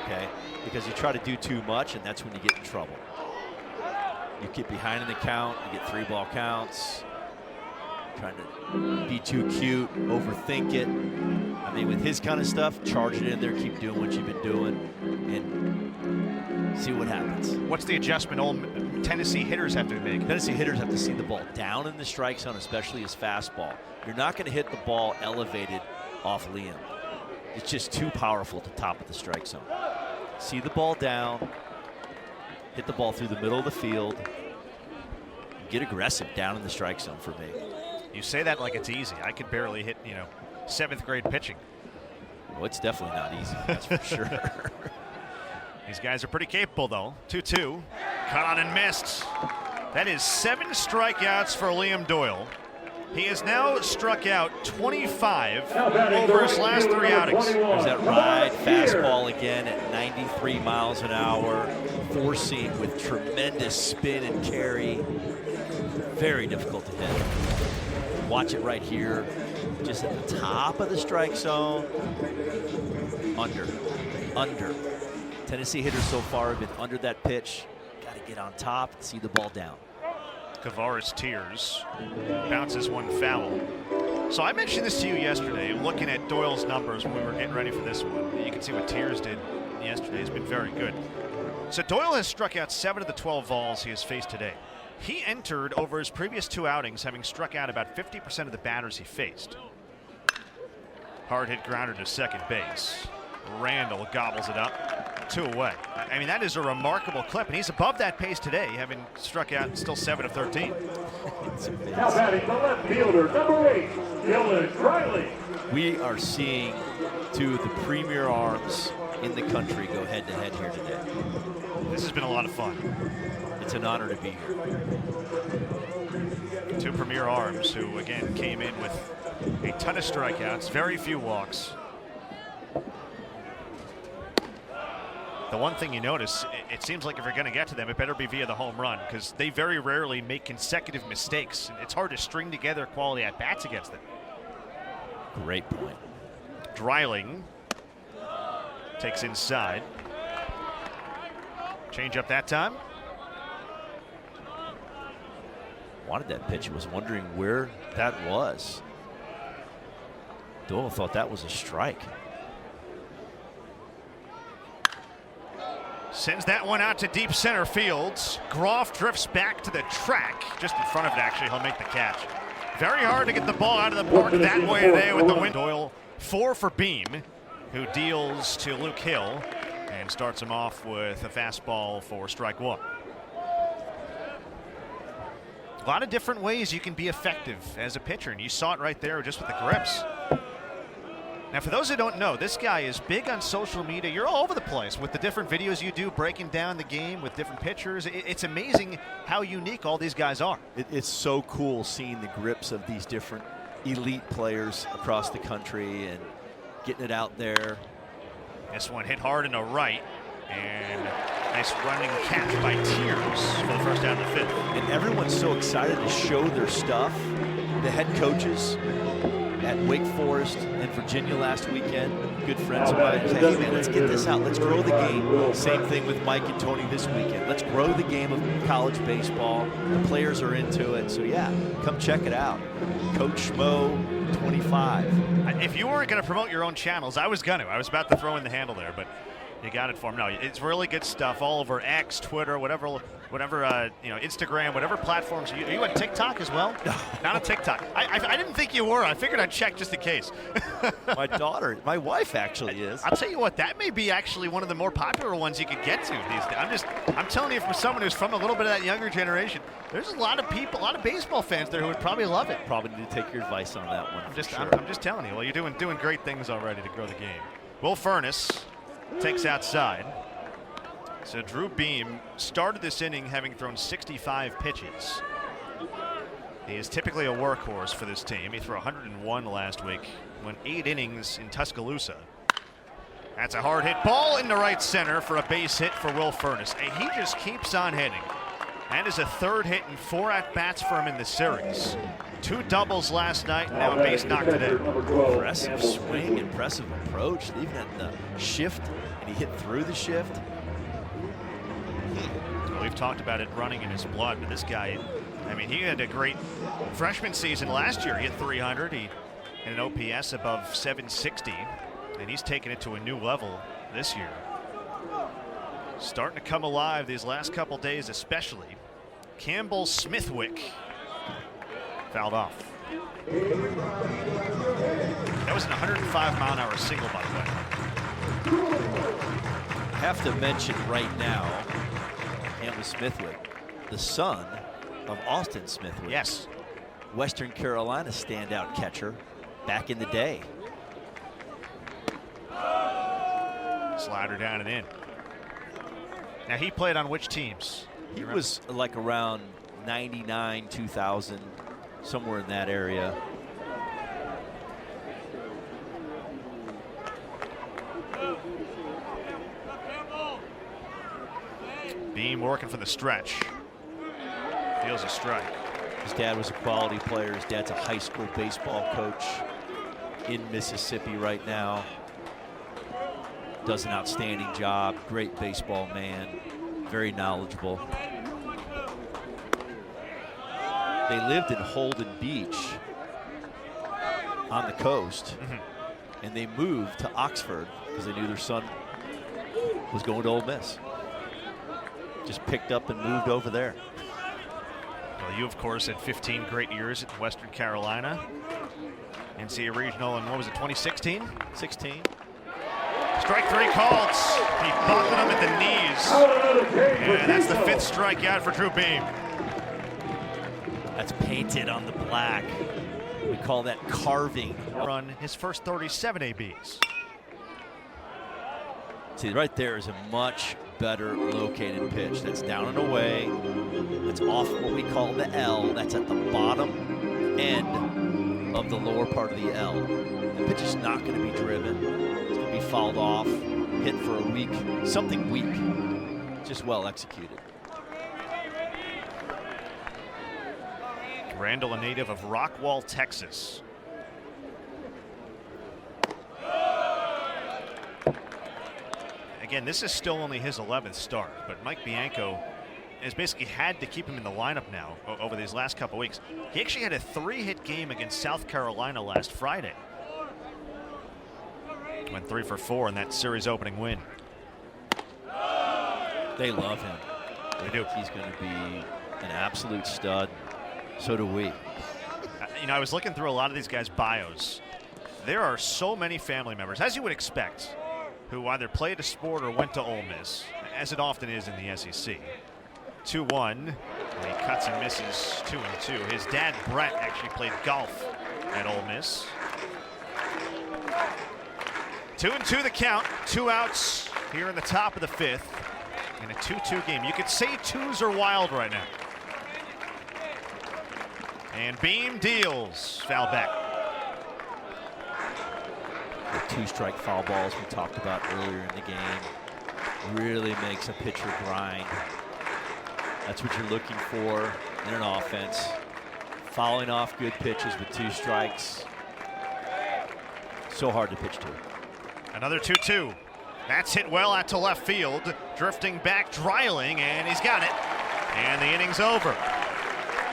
Okay? Because you try to do too much, and that's when you get in trouble. You get behind in the count, you get 3-ball counts. trying to be too cute, overthink it. I mean, with his kind of stuff, charge it in there, keep doing what you've been doing, and see what happens.
What's the adjustment all Tennessee hitters have to make?
Tennessee hitters have to see the ball down in the strike zone, especially his fastball. You're not going to hit the ball elevated off Liam. It's just too powerful at the top of the strike zone. See the ball down, hit the ball through the middle of the field, and get aggressive down in the strike zone for me.
You say that like it's easy. I could barely hit, 7th grade pitching.
Well, it's definitely not easy, that's for sure.
These guys are pretty capable, though. 2-2. Caught on and missed. That is 7 strikeouts for Liam Doyle. He has now struck out 25 over his last 3 outings.
There's that ride fastball again at 93 miles an hour, four-seam with tremendous spin and carry. Very difficult to hit. Watch it right here, just at the top of the strike zone. Under. Tennessee hitters so far have been under that pitch. Got to get on top and see the ball down.
Kavares tears, bounces one foul. So I mentioned this to you yesterday, looking at Doyle's numbers when we were getting ready for this one. You can see what Tears did yesterday. He's been very good. So Doyle has struck out 7 of the 12 balls he has faced today. He entered over his previous 2 outings having struck out about 50% of the batters he faced. Hard hit grounder to second base. Randall gobbles it up. 2 away. I mean, that is a remarkable clip, and he's above that pace today, having struck out still 7 of 13.
Now batting the left fielder, number 8, Dylan Riley.
We are seeing 2 of the premier arms in the country go head-to-head here today.
This has been a lot of fun.
It's an honor to be here.
2 premier arms who, again, came in with a ton of strikeouts, very few walks. The one thing you notice, it seems like if you're going to get to them, it better be via the home run, because they very rarely make consecutive mistakes. It's hard to string together quality at-bats against them.
Great point.
Dreiling takes inside. Change up that time.
Wanted that pitch. Was wondering where that was. Doyle thought that was a strike.
Sends that one out to deep center field. Groff drifts back to the track. Just in front of it, actually. He'll make the catch. Very hard to get the ball out of the park that way today with the wind. Doyle 4 for Beam, who deals to Luke Hill and starts him off with a fastball for strike 1. A lot of different ways you can be effective as a pitcher, and you saw it right there just with the grips. Now, for those who don't know, this guy is big on social media. You're all over the place with the different videos you do, breaking down the game with different pitchers. It's amazing how unique all these guys are.
It's so cool seeing the grips of these different elite players across the country and getting it out there.
This one hit hard in the right, and nice running catch by Tears for the first out of the 5th.
And everyone's so excited to show their stuff. The head coaches at Wake Forest and Virginia last weekend, good friends of mine, say, hey man, let's get this out. Let's grow the game. Same thing with Mike and Tony this weekend. Let's grow the game of college baseball. The players are into it. So yeah, come check it out. Coach Schmo 25.
If you weren't going to promote your own channels, I was going to. I was about to throw in the handle there, but you got it for him. No, it's really good stuff all over X, Twitter, whatever, Instagram, whatever platforms. Are you on TikTok as well? Not on TikTok. I didn't think you were. I figured I'd check just in case.
My daughter, my wife actually is.
I'll tell you what, that may be actually one of the more popular ones you could get to these days. I'm telling you, from someone who's from a little bit of that younger generation, there's a lot of people, a lot of baseball fans there who would probably love it.
Probably need to take your advice on that one.
I'm just telling you. Well, you're doing great things already to grow the game. Will Furnace takes outside. So Drew Beam started this inning having thrown 65 pitches. He is typically a workhorse for this team. He threw 101 last week, went 8 innings in Tuscaloosa. That's a hard hit ball into right center for a base hit for Will Furnace. And he just keeps on hitting. That is a 3rd hit and 4 at-bats for him in the series. 2 doubles last night, and now a base knock today.
Impressive swing, impressive approach, even at the shift, and he hit through the shift.
We've talked about it running in his blood, but this guy I mean, he had a great freshman season last year. He hit 300. He had an OPS above 760, and he's taken it to a new level this year. Starting to come alive these last couple days, especially. Campbell Smithwick fouled off. That was an 105-mile-an-hour single, by the way.
I have to mention right now, Campbell Smithwick, the son of Austin Smithwick.
Yes.
Western Carolina standout catcher back in the day.
Slider down and in. Now, he played on which teams?
He was like around 99, 2000, somewhere in that area.
Beam working for the stretch. Feels a strike.
His dad was a quality player. His dad's a high school baseball coach in Mississippi right now. Does an outstanding job. Great baseball man. Very knowledgeable. They lived in Holden Beach on the coast, and they moved to Oxford because they knew their son was going to Ole Miss. Just picked up and moved over there.
Well, you, of course, had 15 great years at Western Carolina. NCAA Regional in, what was it, 2016?
16.
Strike three called. He buckled him at the knees. And that's the 5th strikeout for Drew Beam.
That's painted on the black. We call that carving.
Run his first 37 ABs.
See, right there is a much better located pitch. That's down and away. That's off what we call the L. That's at the bottom end of the lower part of the L. The pitch is not going to be driven. It's going to be fouled off, hit for a weak, something weak, just well executed.
Randall, a native of Rockwall, Texas. Again, this is still only his 11th start, but Mike Bianco has basically had to keep him in the lineup now over these last couple weeks. He actually had a 3-hit game against South Carolina last Friday. Went 3 for 4 in that series opening win.
They love him.
They do.
He's going to be an absolute stud. So do we.
You know, I was looking through a lot of these guys' bios. There are so many family members, as you would expect, who either played a sport or went to Ole Miss, as it often is in the SEC. 2-1. He cuts and misses 2-2. His dad, Brett, actually played golf at Ole Miss. 2-2 the count. 2 outs here in the top of the 5th in a 2-2 game. You could say 2s are wild right now. And Beam deals. Foul back.
The 2-strike foul balls we talked about earlier in the game really makes a pitcher grind. That's what you're looking for in an offense. Fouling off good pitches with 2 strikes. So hard to pitch to.
Another 2-2. That's hit well out to left field. Drifting back, Dreiling, and he's got it. And the inning's over.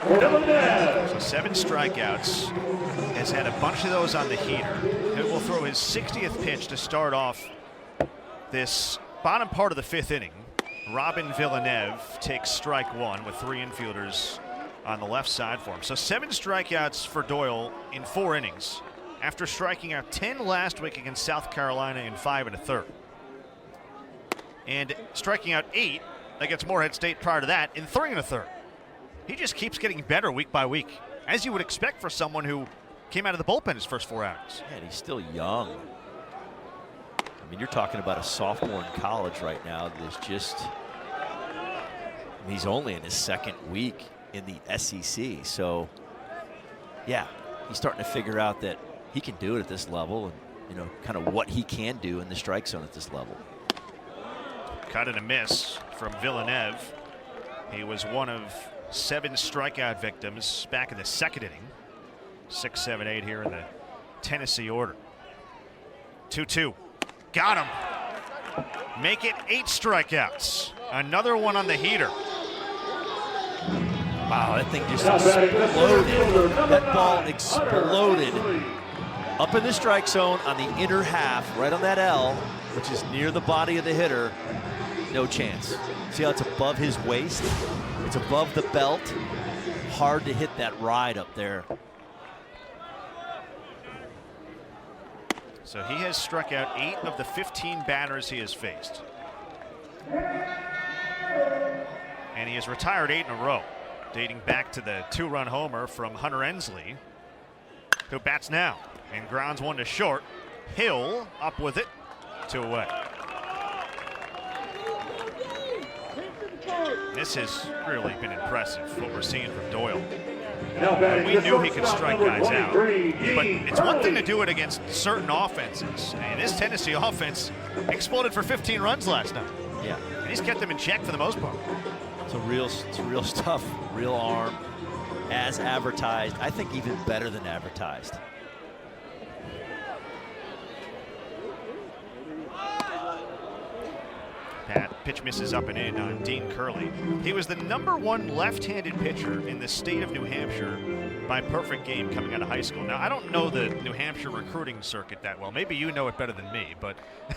So 7 strikeouts. Has had a bunch of those on the heater. He will throw his 60th pitch to start off this bottom part of the 5th inning. Robin Villeneuve takes strike 1 with 3 infielders on the left side for him. So 7 strikeouts for Doyle in 4 innings after striking out 10 last week against South Carolina in 5 1/3. And striking out 8 against Morehead State prior to that in 3 1/3. He just keeps getting better week by week, as you would expect for someone who came out of the bullpen his first 4 outings.
Yeah, and he's still young. I mean, you're talking about a sophomore in college right now that's just, I mean, he's only in his 2nd week in the SEC. So, yeah, he's starting to figure out that he can do it at this level and, you know, kind of what he can do in the strike zone at this level.
Cut and a miss from Villeneuve. He was one of 7 strikeout victims back in the 2nd inning. 6, 7, 8 here in the Tennessee order. 2-2. Got him. Make it 8 strikeouts. Another one on the heater.
Wow, that thing just exploded. That ball exploded up in the strike zone on the inner half, right on that L, which is near the body of the hitter. No chance. See how it's above his waist? It's above the belt. Hard to hit that ride up there.
So he has struck out 8 of the 15 batters he has faced. And he has retired 8 in a row, dating back to the 2-run homer from Hunter Ensley, who bats now and grounds one to short. Hill up with it, 2 away. This has really been impressive, what we're seeing from Doyle. We knew he could strike guys out, but it's one thing to do it against certain offenses. And this Tennessee offense exploded for 15 runs last night.
Yeah.
And he's kept them in check for the most part.
It's real stuff, real arm, as advertised. I think even better than advertised.
Pat, pitch misses up and in on Dean Curley. He was the #1 left-handed pitcher in the state of New Hampshire by perfect game coming out of high school. Now, I don't know the New Hampshire recruiting circuit that well. Maybe you know it better than me, but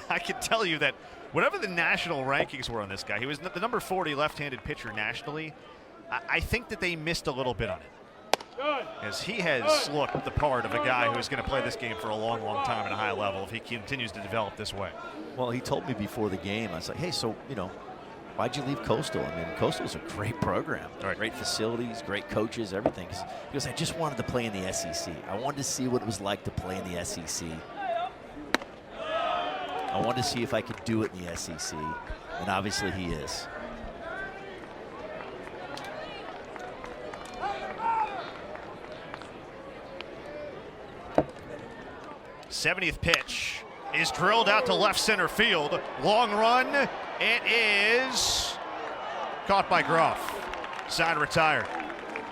I can tell you that whatever the national rankings were on this guy, he was the #40 left-handed pitcher nationally. I think that they missed a little bit on it, as he has looked the part of a guy who's going to play this game for a long, long time at a high level if he continues to develop this way.
Well, he told me before the game, I was like, hey, so, why'd you leave Coastal? I mean, Coastal's a great program,
right.
Great facilities, great coaches, everything. He goes, I just wanted to play in the SEC. I wanted to see what it was like to play in the SEC. I wanted to see if I could do it in the SEC, and obviously he is.
'70th pitch is drilled out to left center field. Long run. It is caught by Groff. Side retired.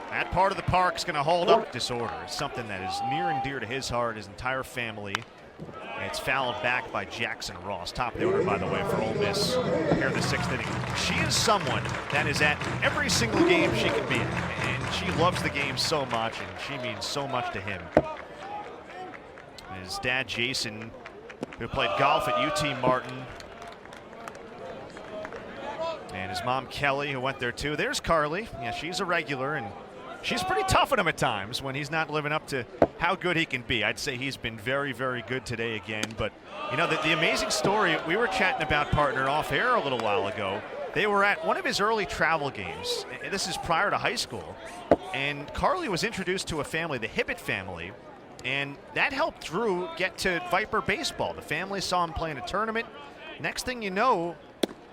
That part of the park is going to hold up disorder. It's something that is near and dear to his heart, his entire family. And it's fouled back by Jackson Ross. Top of the order, by the way, for Ole Miss here in the 6th inning. She is someone that is at every single game she can be in. And she loves the game so much, and she means so much to him. His dad, Jason, who played golf at UT Martin. And his mom, Kelly, who went there too. There's Carly. Yeah, she's a regular, and she's pretty tough on him at times when he's not living up to how good he can be. I'd say he's been very, very good today again. But, the amazing story, we were chatting about, partner, off air a little while ago. They were at one of his early travel games. This is prior to high school. And Carly was introduced to a family, the Hibbett family. And that helped Drew get to Viper baseball. The family saw him play in a tournament. Next thing you know,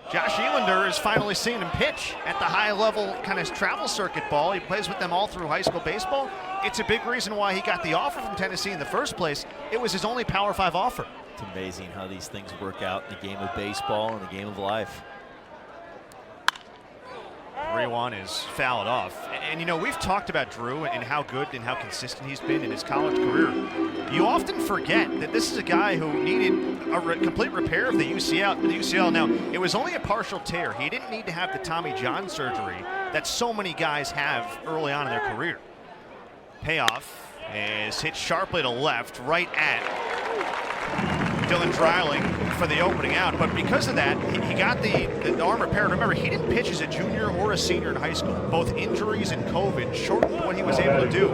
Josh Elander is finally seeing him pitch at the high-level kind of travel circuit ball. He plays with them all through high school baseball. It's a big reason why he got the offer from Tennessee in the first place. It was his only Power 5 offer.
It's amazing how these things work out in the game of baseball and the game of life.
3-1 is fouled off. And we've talked about Drew and how good and how consistent he's been in his college career. You often forget that this is a guy who needed a complete repair of the UCL. Now, it was only a partial tear. He didn't need to have the Tommy John surgery that so many guys have early on in their career. Payoff is hit sharply to left, right at Dylan Dreiling for the opening out, but because of that, he got the arm repaired. Remember, he didn't pitch as a junior or a senior in high school. Both injuries and COVID shortened what he was able to do.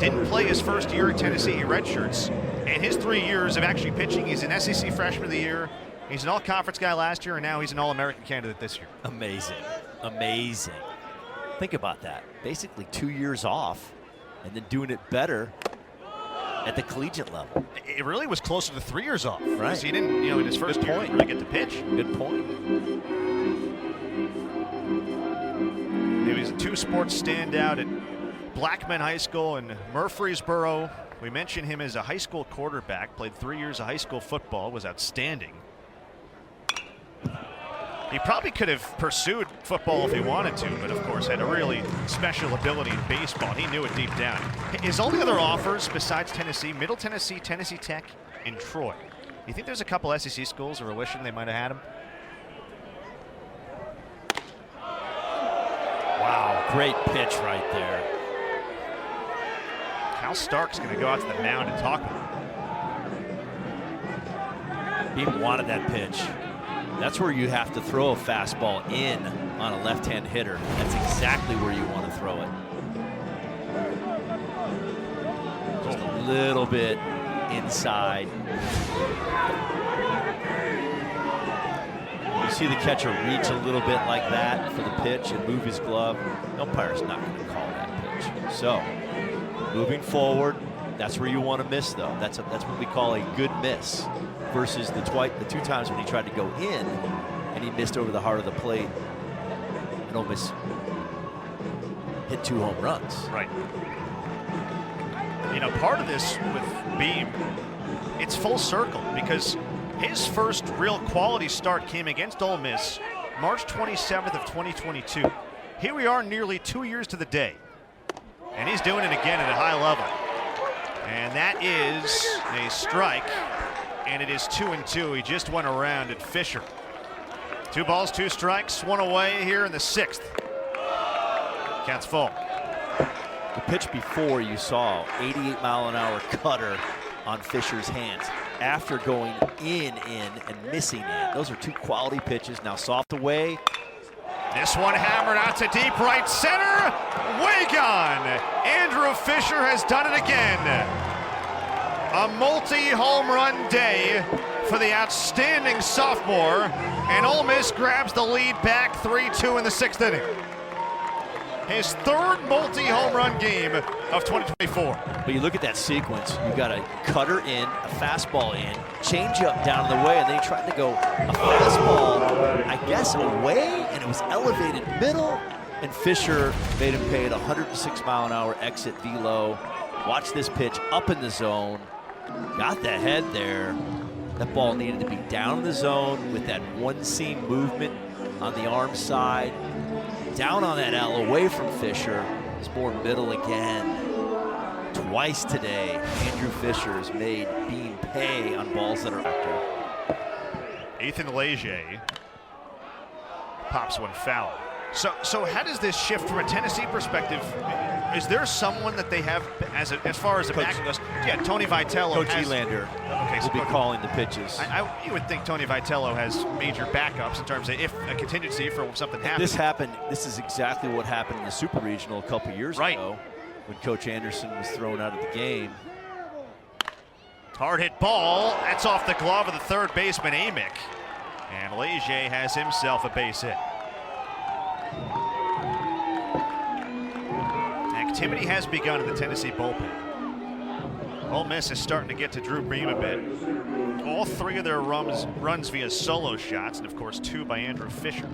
Didn't play his first year at Tennessee. He redshirts. And his 3 years of actually pitching, he's an SEC Freshman of the Year. He's an all-conference guy last year, and now he's an All-American candidate this year.
Amazing. Amazing. Think about that. Basically 2 years off and then doing it better at the collegiate level.
It really was closer to 3 years off.
Right.
So he didn't, in his first year, really get to pitch.
Good point.
He was a two-sports standout at Blackman High School in Murfreesboro. We mentioned him as a high school quarterback, played 3 years of high school football, was outstanding. He probably could have pursued football if he wanted to, but of course had a really special ability in baseball. He knew it deep down. His only other offers besides Tennessee, Middle Tennessee, Tennessee Tech, and Troy. You think there's a couple SEC schools who are wishing they might have had him? Wow.
Great pitch right there.
Cal Stark's going to go out to the mound and talk with him.
Beam wanted that pitch. That's where you have to throw a fastball in on a left-hand hitter. That's exactly where you want to throw it. Just a little bit inside. You see the catcher reach a little bit like that for the pitch and move his glove. The umpire's not going to call that pitch. So, moving forward, that's where you want to miss, though. That's what we call a good miss versus the 2 times when he tried to go in and he missed over the heart of the plate and Ole Miss hit 2 home runs.
Right. You know, part of this with Beam, it's full circle because his first real quality start came against Ole Miss March 27th of 2022. Here we are nearly 2 years to the day, and he's doing it again at a high level. And that is a strike, and it is 2-2. He just went around at Fisher. 2 balls, 2 strikes, 1 away here in the 6th. Counts full.
The pitch before you saw 88-mile-an-hour cutter on Fisher's hands after going in and missing in. Those are 2 quality pitches. Now soft away.
This one hammered out to deep right center. Way gone. Andrew Fisher has done it again. A multi-home run day for the outstanding sophomore. And Ole Miss grabs the lead back 3-2 in the 6th inning. His 3rd multi-home run game of 2024.
But you look at that sequence, you got a cutter in, a fastball in, change up down the way, and then he tried to go a fastball, I guess, away, and it was elevated middle, and Fisher made him pay at 106-mile-an-hour exit velo. Watch this pitch up in the zone, got the head there. That ball needed to be down in the zone with that one-seam movement on the arm side. Down on that L, away from Fisher. It's more middle again. Twice today, Andrew Fisher has made Beam pay on balls that are after.
Ethan Leger pops one foul. So how does this shift from a Tennessee perspective? Is there someone that they have as far as the back goes? Yeah, Tony Vitello.
Coach Elander will be calling the pitches.
You would think Tony Vitello has major backups in terms of if a contingency for something happens.
This is exactly what happened in the Super Regional a couple years ago when Coach Anderson was thrown out of the game.
Hard hit ball. That's off the glove of the 3rd baseman, Amick. And Leger has himself a base hit. Activity has begun in the Tennessee bullpen. Ole Miss is starting to get to Drew Beam a bit. All 3 of their runs via solo shots, and of course 2 by Andrew Fisher.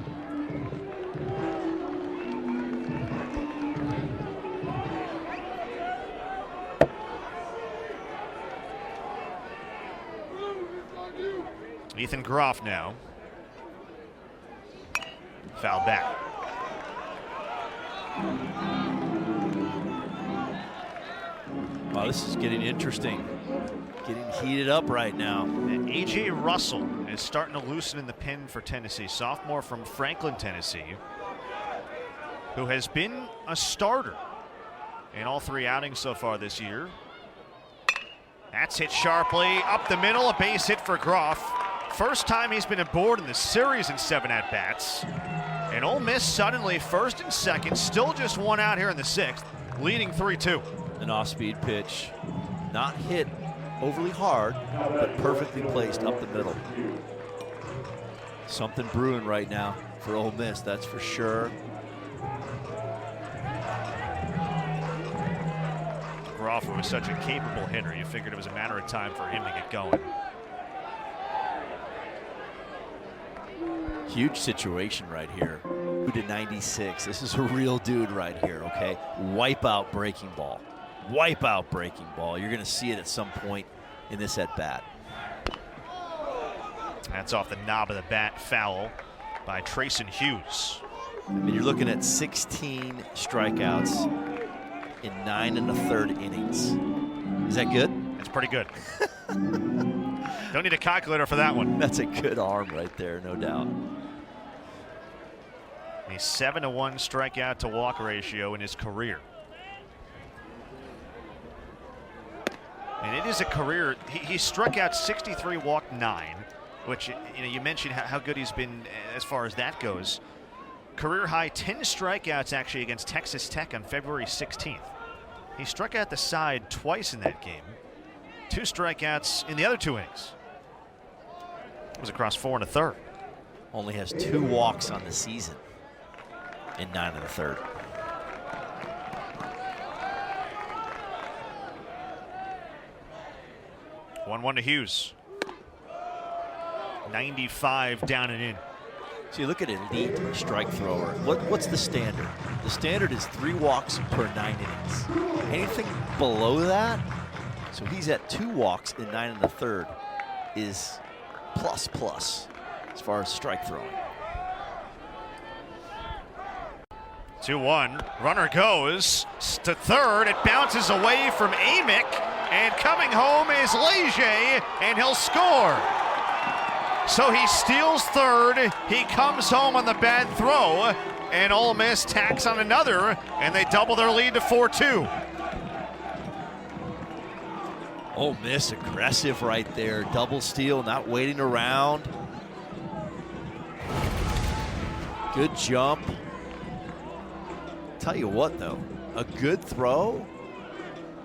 Ethan Groff now. Foul back.
Wow, this is getting interesting. Getting heated up right now.
And A.J. Russell is starting to loosen in the pen for Tennessee. Sophomore from Franklin, Tennessee, who has been a starter in all 3 outings so far this year. That's hit sharply up the middle, a base hit for Groff. First time he's been aboard in the series in 7 at-bats. And Ole Miss suddenly 1st and 2nd, still just 1 out here in the 6th, leading 3-2.
An off-speed pitch, not hit overly hard, but perfectly placed up the middle. Something brewing right now for Ole Miss, that's for sure.
Groff was such a capable hitter, you figured it was a matter of time for him to get going.
Huge situation right here. 2-96. This is a real dude right here, okay? Wipeout breaking ball. Wipeout breaking ball. You're going to see it at some point in this at-bat.
That's off the knob of the bat, foul by Trayson Hughes.
I mean, you're looking at 16 strikeouts in 9 1/3 innings. Is that good?
That's pretty good. Don't need a calculator for that one.
That's a good arm right there, no doubt.
A 7-to-1 strikeout to walk ratio in his career. And it is a career. He struck out 63, walked 9, which you mentioned how good he's been as far as that goes. Career high 10 strikeouts actually against Texas Tech on February 16th. He struck out the side twice in that game. 2 strikeouts in the other 2 innings. It was across 4 1/3.
Only has 2 walks on the season in 9 1/3.
One to Hughes. 95 down and in.
So you look at elite strike thrower. What's the standard? The standard is 3 walks per 9 innings. Anything below that, so he's at 2 walks in 9 1/3, is plus as far as strike throwing.
2-1. Runner goes to third. It bounces away from Amick, and coming home is Leger, and he'll score. So he steals third. He comes home on the bad throw, and Ole Miss tacks on another, and they double their lead to 4-2.
Ole Miss aggressive right there. Double steal, not waiting around. Good jump. Tell you what, though, a good throw,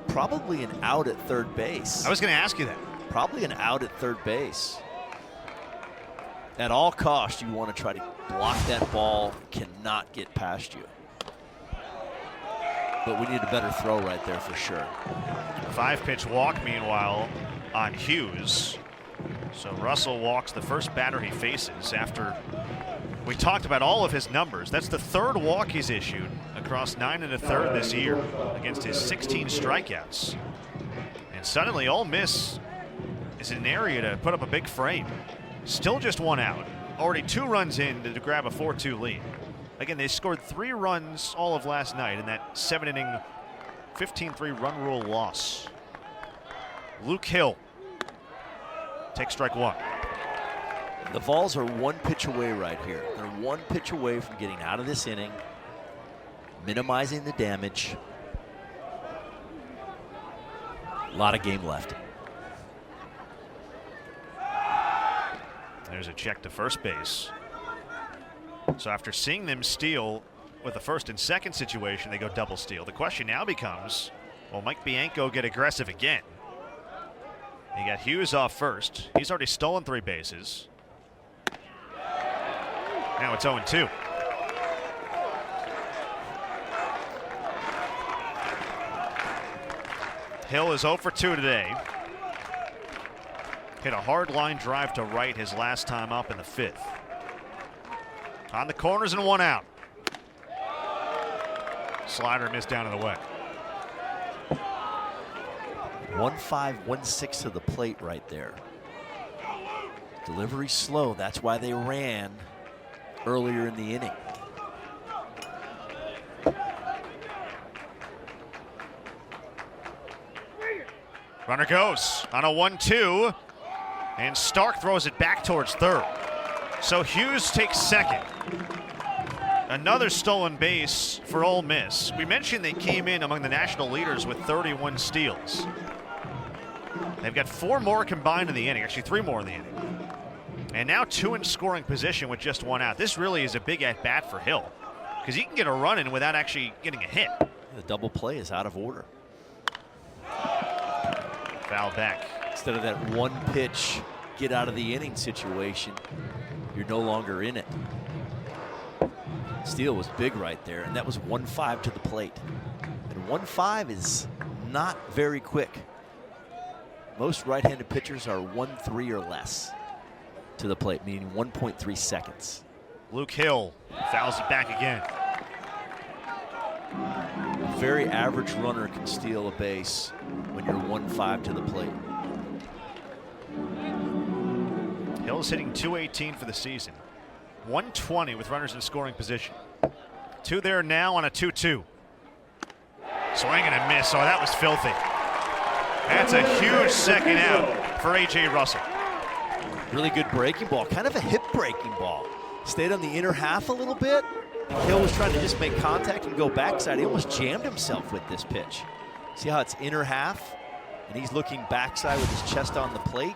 probably an out at third base.
I was going to ask you that.
Probably an out at third base. At all costs, you want to try to block that ball. Cannot get past you. But we need a better throw right there for sure.
5-pitch walk, meanwhile, on Hughes. So Russell walks the first batter he faces after we talked about all of his numbers. That's the 3rd walk he's issued across 9 1/3 this year against his 16 strikeouts. And suddenly Ole Miss is in an area to put up a big frame. Still just 1 out. Already 2 runs in to grab a 4-2 lead. Again, they scored 3 runs all of last night in that 7-inning, 15-3 run rule loss. Luke Hill takes strike 1.
The Vols are 1 pitch away right here. They're 1 pitch away from getting out of this inning, minimizing the damage. A lot of game left.
There's a check to first base. So after seeing them steal with the first and second situation, they go double steal. The question now becomes, will Mike Bianco get aggressive again? He got Hughes off first. He's already stolen 3 bases. Now it's 0-2. Hill is 0 for 2 today. Hit a hard line drive to right his last time up in the 5th. On the corners and 1 out. Slider missed down and away.
1-5, 1-6 to the plate right there. Delivery slow. That's why they ran earlier in the inning.
Runner goes on a 1-2, and Stark throws it back towards third. So Hughes takes second. Another stolen base for Ole Miss. We mentioned they came in among the national leaders with 31 steals. They've got 4 more combined in the inning, actually 3 more in the inning. And now 2 in scoring position with just 1 out. This really is a big at-bat for Hill, because he can get a run in without actually getting a hit.
The double play is out of order.
Foul back.
Instead of that 1 pitch, get out of the inning situation, you're no longer in it. Steal was big right there, and that was 1-5 to the plate. And 1-5 is not very quick. Most right-handed pitchers are 1-3 or less to the plate, meaning 1.3 seconds.
Luke Hill fouls it back again.
A very average runner can steal a base when you're 1-5 to the plate.
Hill's hitting .218 for the season. 120 with runners in scoring position. 2 there now on a 2-2. Swing and a miss. Oh, that was filthy. That's a huge second out for A.J. Russell.
Really good breaking ball, kind of a hip breaking ball. Stayed on the inner half a little bit, Hill was trying to just make contact and go backside. He almost jammed himself with this pitch. See how it's inner half? And he's looking backside with his chest on the plate.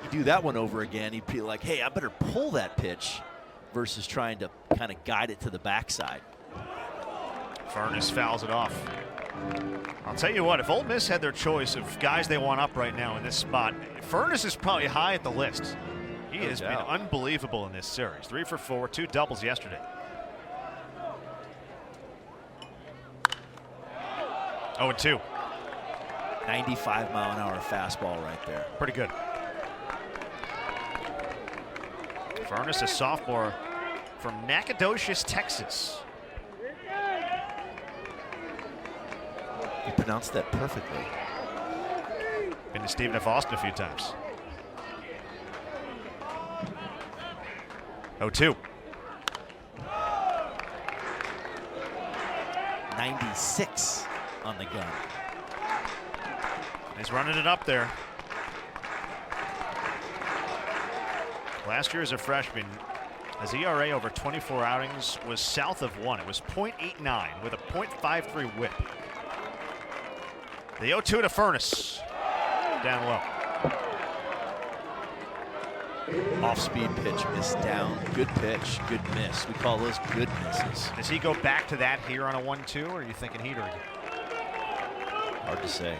You do that one over again, he'd be like, hey, I better pull that pitch versus trying to kind of guide it to the backside.
Furness fouls it off. I'll tell you what, if Ole Miss had their choice of guys they want up right now in this spot, Furness is probably high at the list. He has been unbelievable in this series. 3 for 4, 2 doubles yesterday. 0-2.
95-mile-an-hour fastball right there.
Pretty good. Furness, a sophomore from Nacogdoches, Texas.
You pronounced that perfectly.
Been to Stephen F. Austin a few times. 0-2.
96 on the gun.
He's running it up there. Last year as a freshman, his ERA over 24 outings was south of 1. It was .89 with a .53 whip. The 0-2 to Furness. Down low.
Off-speed pitch, missed down. Good pitch, good miss. We call those good misses.
Does he go back to that here on a 1-2, or are you thinking heater again?
Hard to say.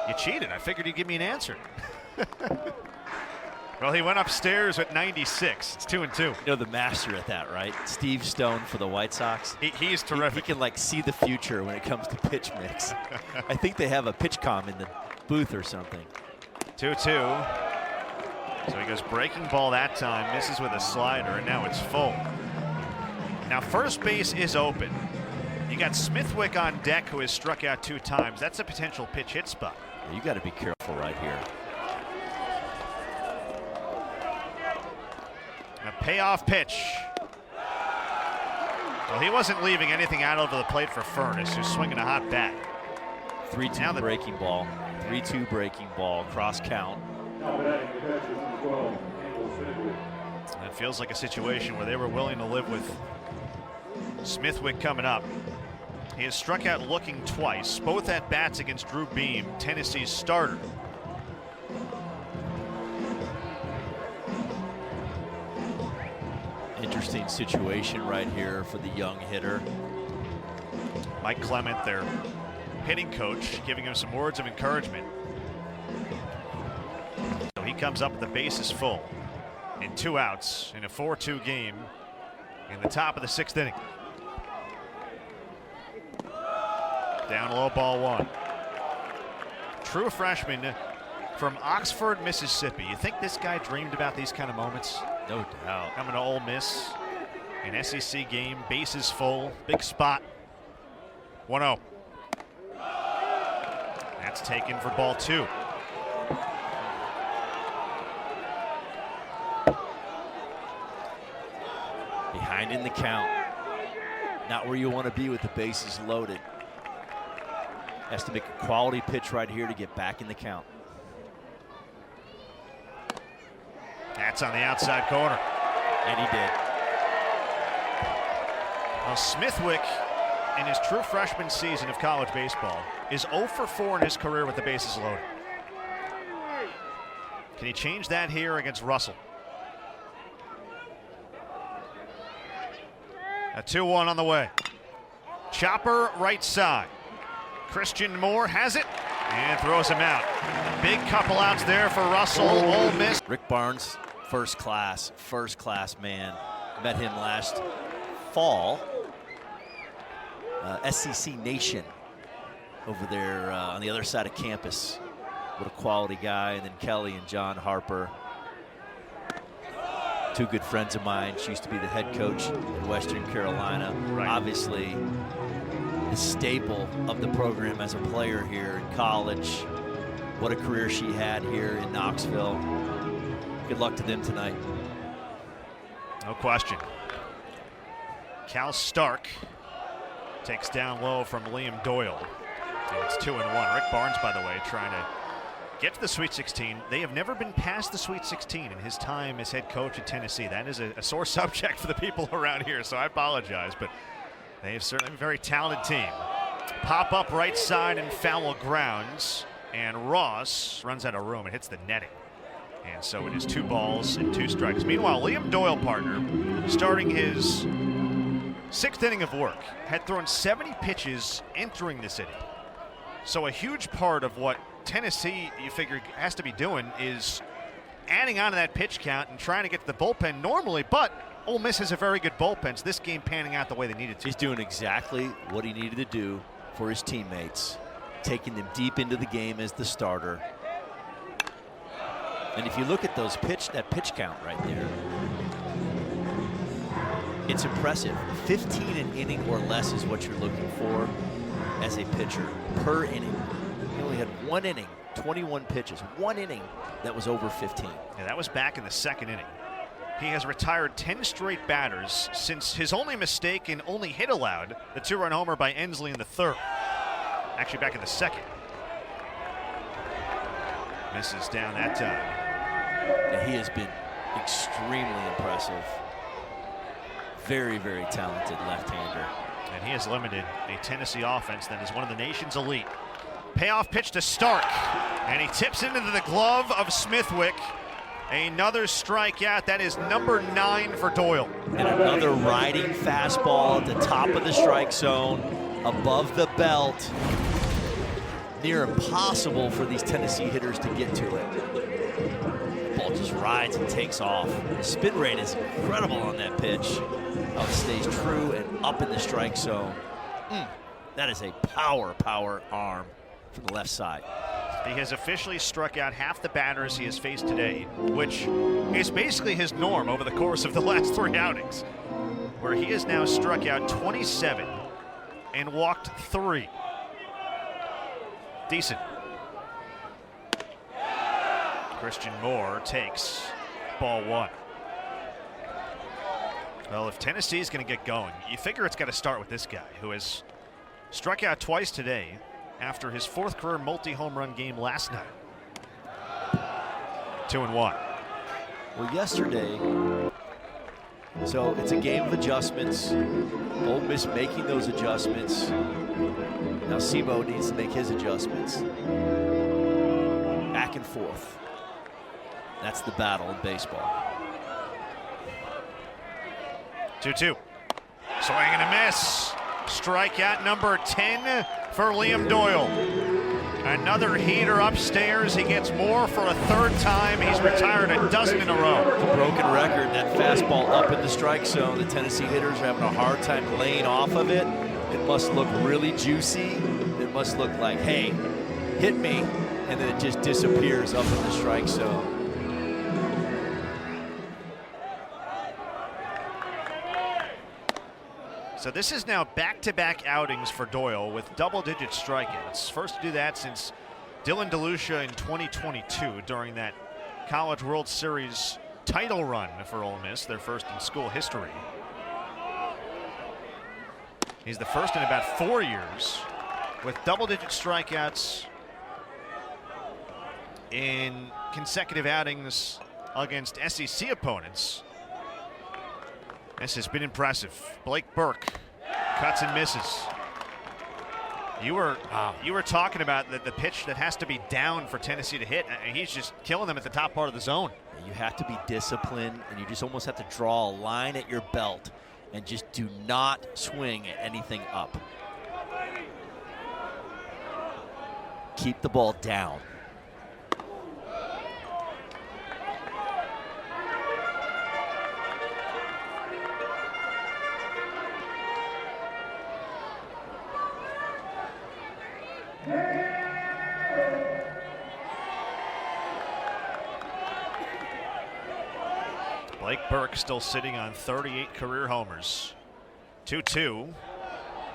You cheated. I figured you'd give me an answer. Well, he went upstairs at 96. It's 2-2.
You know the master at that, right? Steve Stone for the White Sox.
He's terrific.
He can like see the future when it comes to pitch mix. I think they have a pitch comm in the booth or something.
2-2. So he goes breaking ball that time, misses with a slider, and now it's full. Now first base is open. You got Smithwick on deck, who has struck out 2 times. That's a potential pitch hit spot.
You got to be careful right here.
A payoff pitch. Well, he wasn't leaving anything out over the plate for Furness, who's swinging a hot bat.
3-2 breaking ball. 3-2 breaking ball. Cross count.
That feels like a situation where they were willing to live with Smithwick coming up. He has struck out looking twice, both at bats against Drew Beam, Tennessee's starter.
Interesting situation right here for the young hitter.
Mike Clement, their hitting coach, giving him some words of encouragement. So he comes up with the bases full in 2 outs in a 4-2 game in the top of the 6th inning. Down low, ball 1. True freshman from Oxford, Mississippi. You think this guy dreamed about these kind of moments?
No doubt.
Coming to Ole Miss, an SEC game, bases full, big spot. 1-0. That's taken for ball 2.
Behind in the count. Not where you want to be with the bases loaded. Has to make a quality pitch right here to get back in the count.
That's on the outside corner.
And he did.
Well, Smithwick, in his true freshman season of college baseball, is 0 for 4 in his career with the bases loaded. Can he change that here against Russell? A 2-1 on the way. Chopper right side. Christian Moore has it and throws him out. Big couple outs there for Russell. Ole Miss.
Rick Barnes, first class man. Met him last fall. SEC Nation over there on the other side of campus. What a quality guy. And then Kelly and John Harper. 2 good friends of mine. She used to be the head coach in Western Carolina.
Right.
Obviously, the staple of the program as a player here in college. What a career she had here in Knoxville. Good luck to them tonight.
No question. Cal Stark takes down low from Liam Doyle. And it's 2-1. Rick Barnes, by the way, trying to get to the Sweet 16. They have never been past the Sweet 16 in his time as head coach at Tennessee. That is a sore subject for the people around here, so I apologize, but they have certainly a very talented team. Pop up right side and foul grounds, and Ross runs out of room and hits the netting. And so it is 2 balls and 2 strikes. Meanwhile, Liam Doyle, partner, starting his 6th inning of work, had thrown 70 pitches entering this inning. So a huge part of what Tennessee, you figure, has to be doing is adding on to that pitch count and trying to get to the bullpen normally, but Ole Miss has a very good bullpen, so this game panning out the way they needed to.
He's doing exactly what he needed to do for his teammates, taking them deep into the game as the starter. And if you look at that pitch count right there, it's impressive. 15 an inning or less is what you're looking for as a pitcher per inning. He only had 1 inning, 21 pitches, 1 inning that was over 15.
Yeah, that was back in the 2nd inning. He has retired 10 straight batters since his only mistake and only hit allowed, the 2-run homer by Ensley in the 3rd. Actually back in the 2nd. Misses down that time.
And he has been extremely impressive. Very, very talented left-hander.
And he has limited a Tennessee offense that is one of the nation's elite. Payoff pitch to Stark, and he tips into the glove of Smithwick. Another strikeout. That is number 9 for Doyle.
And another riding fastball at the top of the strike zone, above the belt. Near impossible for these Tennessee hitters to get to it. The ball just rides and takes off. The spin rate is incredible on that pitch. How it stays true and up in the strike zone. That is a power arm from the left side.
He has officially struck out half the batters he has faced today, which is basically his norm over the course of the last 3 outings, where he has now struck out 27 and walked 3. Decent. Christian Moore takes ball 1. Well, if Tennessee's going to get going, you figure it's got to start with this guy who has struck out twice today after his 4th career multi-home run game last night. 2-1.
Well, yesterday, so it's a game of adjustments. Ole Miss making those adjustments. Now Sebo needs to make his adjustments. Back and forth. That's the battle in baseball.
2-2. Swing and a miss. Strikeout number 10 for Liam Doyle. Another heater upstairs. He gets more for a 3rd time. He's retired a dozen in a row.
The broken record, that fastball up in the strike zone. The Tennessee hitters are having a hard time laying off of it. It must look really juicy. It must look like, hey, hit me, and then it just disappears up in the strike zone.
So this is now back-to-back outings for Doyle with double-digit strikeouts. First to do that since Dylan DeLucia in 2022 during that College World Series title run for Ole Miss, their first in school history. He's the first in about 4 years with double-digit strikeouts in consecutive outings against SEC opponents. This has been impressive. Blake Burke cuts and misses. You were talking about the pitch that has to be down for Tennessee to hit, and he's just killing them at the top part of the zone.
You have to be disciplined, and you just almost have to draw a line at your belt and just do not swing at anything up. Keep the ball down.
Blake Burke still sitting on 38 career homers. 2-2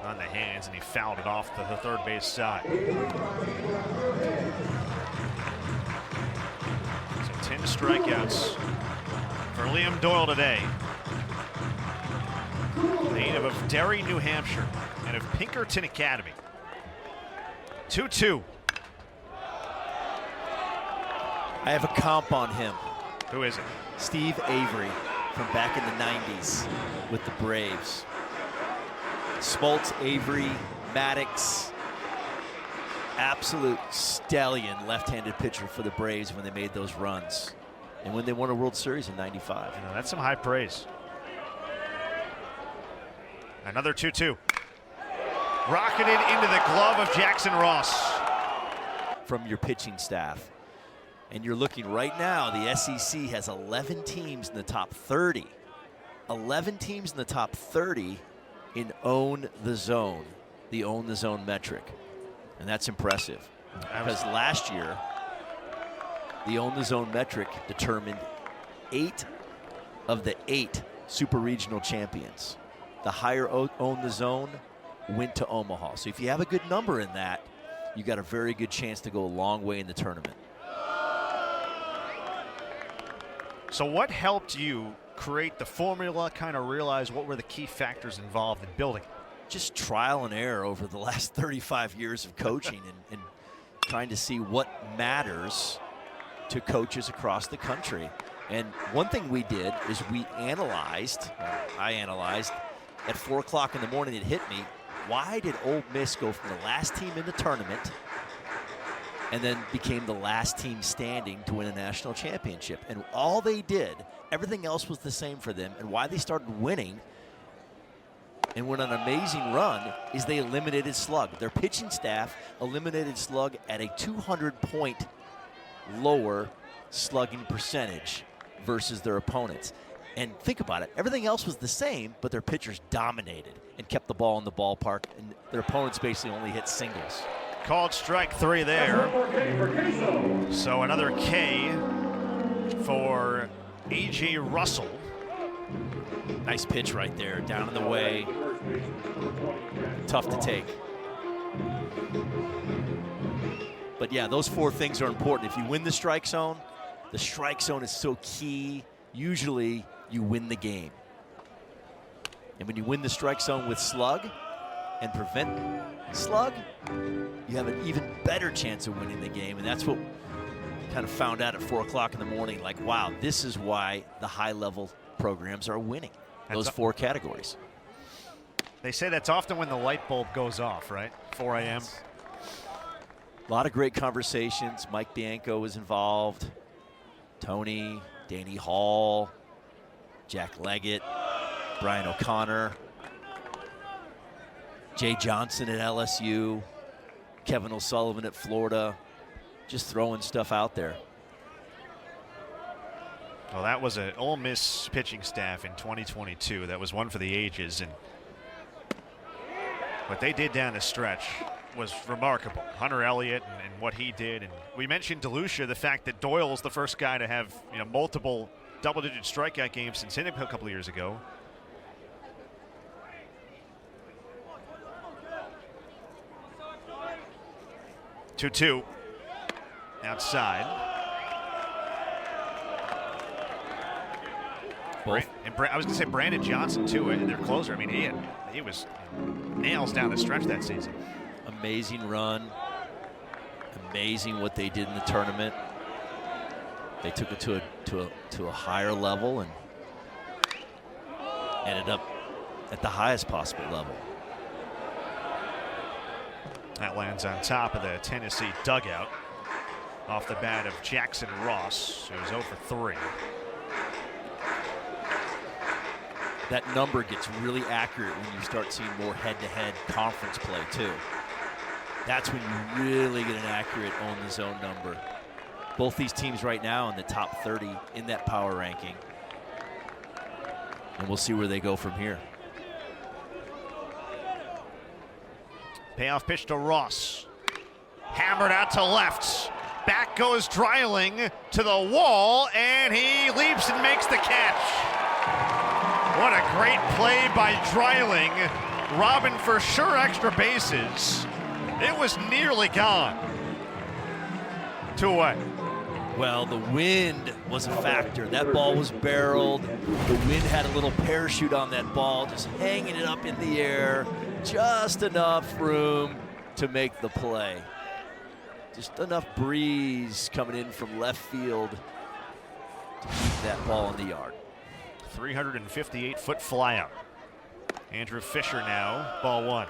on the hands, and he fouled it off the 3rd base side. So 10 strikeouts for Liam Doyle today. Native of Derry, New Hampshire, and of Pinkerton Academy. 2-2.
I have a comp on him.
Who is it?
Steve Avery from back in the 90s with the Braves. Smoltz, Avery, Maddox, absolute stallion left-handed pitcher for the Braves when they made those runs and when they won a World Series in '95.
That's some high praise. Another 2-2. Rocketed into the glove of Jackson Ross.
From your pitching staff. And you're looking right now, the SEC has 11 teams in the top 30. 11 teams in the top 30 in Own the Zone, the Own the Zone metric. And that's impressive. Because last year, the Own the Zone metric determined 8 of the 8 super regional champions. The higher Own the Zone went to Omaha. So if you have a good number in that, you got a very good chance to go a long way in the tournament.
So what helped you create the formula, kind of realize what were the key factors involved in building?
Just trial and error over the last 35 years of coaching and trying to see what matters to coaches across the country. And one thing we did is I analyzed, at 4 o'clock in the morning, it hit me, why did Ole Miss go from the last team in the tournament and then became the last team standing to win a national championship? And all they did, everything else was the same for them, and why they started winning and went on an amazing run is they eliminated slug. Their pitching staff eliminated slug at a 200-point lower slugging percentage versus their opponents. And think about it, everything else was the same, but their pitchers dominated and kept the ball in the ballpark, and their opponents basically only hit singles.
Called strike 3 there. So another K for A.J. Russell.
Nice pitch right there, down in the way. Tough to take. But yeah, those 4 things are important. If you win the strike zone is so key. Usually you win the game. And when you win the strike zone with slug and prevent slug, you have an even better chance of winning the game. And that's what we kind of found out at 4 o'clock in the morning. Like, wow, this is why the high-level programs are winning. Those 4 categories.
They say that's often when the light bulb goes off, right? 4 a.m.
A lot of great conversations. Mike Bianco was involved. Tony, Danny Hall, Jack Leggett, Brian O'Connor, Jay Johnson at LSU, Kevin O'Sullivan at Florida, just throwing stuff out there.
Well, that was an Ole Miss pitching staff in 2022. That was one for the ages, and what they did down the stretch was remarkable. Hunter Elliott and what he did, and we mentioned DeLucia, the fact that Doyle's the first guy to have multiple double-digit strikeout games since him a couple of years ago. Two outside.
Both.
And I was going to say Brandon Johnson too, their closer. I mean, he was nails down the stretch that season.
Amazing run. Amazing what they did in the tournament. They took it to a higher level and ended up at the highest possible level.
That lands on top of the Tennessee dugout off the bat of Jackson Ross, who's 0 for 3.
That number gets really accurate when you start seeing more head-to-head conference play too. That's when you really get an accurate on the zone number. Both these teams right now in the top 30 in that power ranking. And we'll see where they go from here.
Payoff pitch to Ross. Hammered out to left. Back goes Dreiling to the wall, and he leaps and makes the catch. What a great play by Dreiling. Robbing for sure extra bases. It was nearly gone. 2 away.
Well, the wind was a factor. That ball was barreled. The wind had a little parachute on that ball, just hanging it up in the air. Just enough room to make the play. Just enough breeze coming in from left field to keep that ball in the yard.
358-foot flyout. Andrew Fisher now, ball one.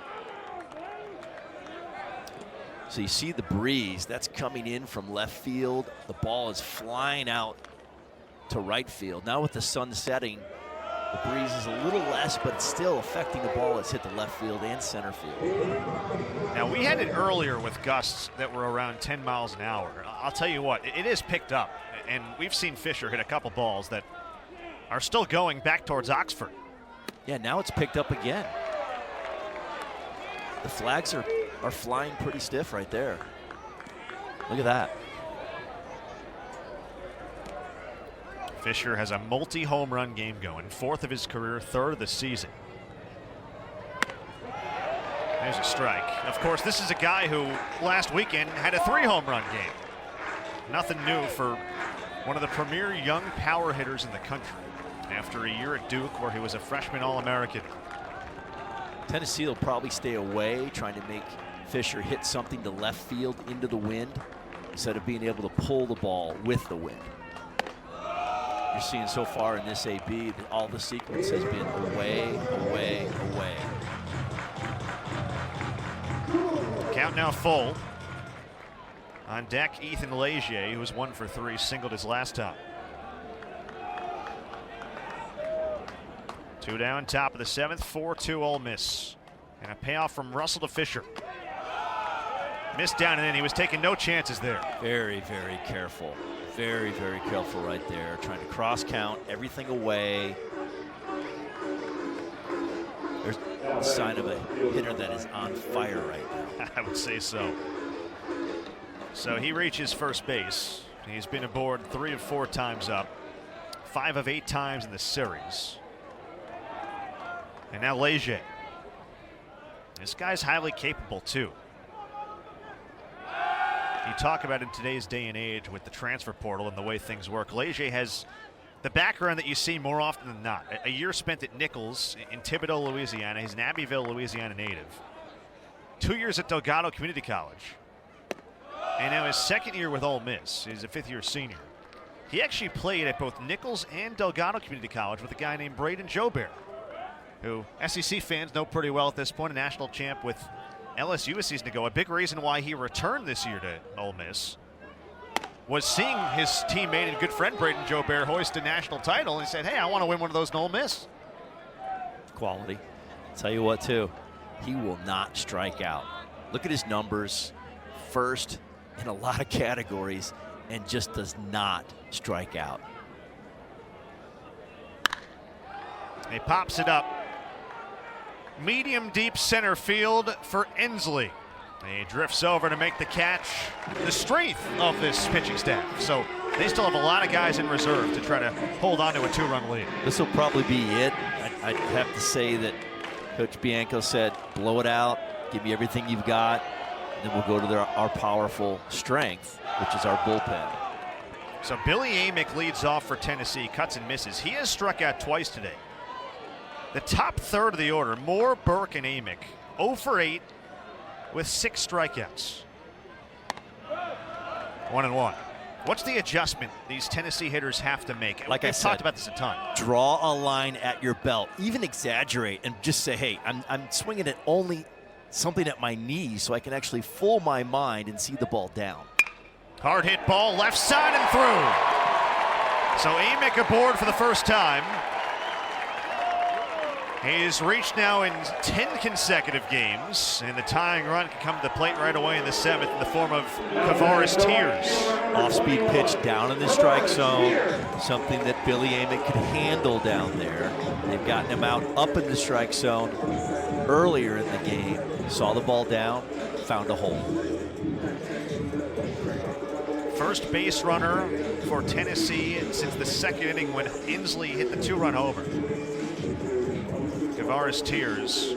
So you see the breeze, that's coming in from left field. The ball is flying out to right field. Now with the sun setting, the breeze is a little less, but it's still affecting the ball that's hit the left field and center field.
Now we had it earlier with gusts that were around 10 miles an hour. I'll tell you what, it is picked up, and we've seen Fisher hit a couple balls that are still going back towards Oxford.
Yeah, now it's picked up again. The flags are flying pretty stiff right there. Look at that.
Fisher has a multi-home run game going, 4th of his career, 3rd of the season. There's a strike. Of course, this is a guy who last weekend had a 3-home run game. Nothing new for one of the premier young power hitters in the country after a year at Duke where he was a freshman All-American.
Tennessee will probably stay away, trying to make Fisher hit something to left field into the wind instead of being able to pull the ball with the wind. You're seeing so far in this AB that all the sequence has been away, away, away.
Count now full. On deck, Ethan Leger, who was 1 for 3, singled his last time. 2 down, top of the 7th, 4-2 Ole Miss. And a payoff from Russell to Fisher. Missed down and in, he was taking no chances there.
Very, very careful. Very, very careful right there. Trying to cross count everything away. There's a sign of a hitter that is on fire right now.
I would say so. So he reaches first base. He's been aboard 3 of 4 times up, 5 of 8 times in the series. And now Leger. This guy's highly capable too. You talk about in today's day and age with the transfer portal and the way things work. Leger has the background that you see more often than not. A year spent at Nichols in Thibodaux, Louisiana. He's an Abbeville, Louisiana native. 2 years at Delgado Community College. And now his 2nd year with Ole Miss. He's a 5th-year senior. He actually played at both Nichols and Delgado Community College with a guy named Braden Jobert, who SEC fans know pretty well at this point, a national champ with LSU a season ago. A big reason why he returned this year to Ole Miss was seeing his teammate and good friend Braden Jobert hoist a national title, and he said, hey, I want to win one of those in Ole Miss.
Quality. I'll tell you what, too, he will not strike out. Look at his numbers, first in a lot of categories, and just does not strike out.
He pops it up. Medium deep center field for Inslee. He drifts over to make the catch. The strength of this pitching staff. So they still have a lot of guys in reserve to try to hold on to a 2-run lead.
This will probably be it. I'd have to say that Coach Bianco said, blow it out, give me everything you've got, and then we'll go to our powerful strength, which is our bullpen.
So Billy Amick leads off for Tennessee, cuts and misses. He has struck out twice today. The top third of the order, Moore, Burke, and Amick, 0 for 8 with 6 strikeouts. 1-1. What's the adjustment these Tennessee hitters have to make?
Like I said,
talked about this a ton.
Draw a line at your belt. Even exaggerate and just say, hey, I'm swinging at only something at my knees so I can actually fool my mind and see the ball down.
Hard hit ball, left side and through. So Amick aboard for the first time. He's reached now in 10 consecutive games, and the tying run can come to the plate right away in the 7th in the form of Kavaris Tears.
Off-speed pitch down in the strike zone, something that Billy Amick could handle down there. They've gotten him out up in the strike zone earlier in the game. Saw the ball down, found a hole.
First base runner for Tennessee since the 2nd inning when Inslee hit the 2-run homer. Kavaris Tears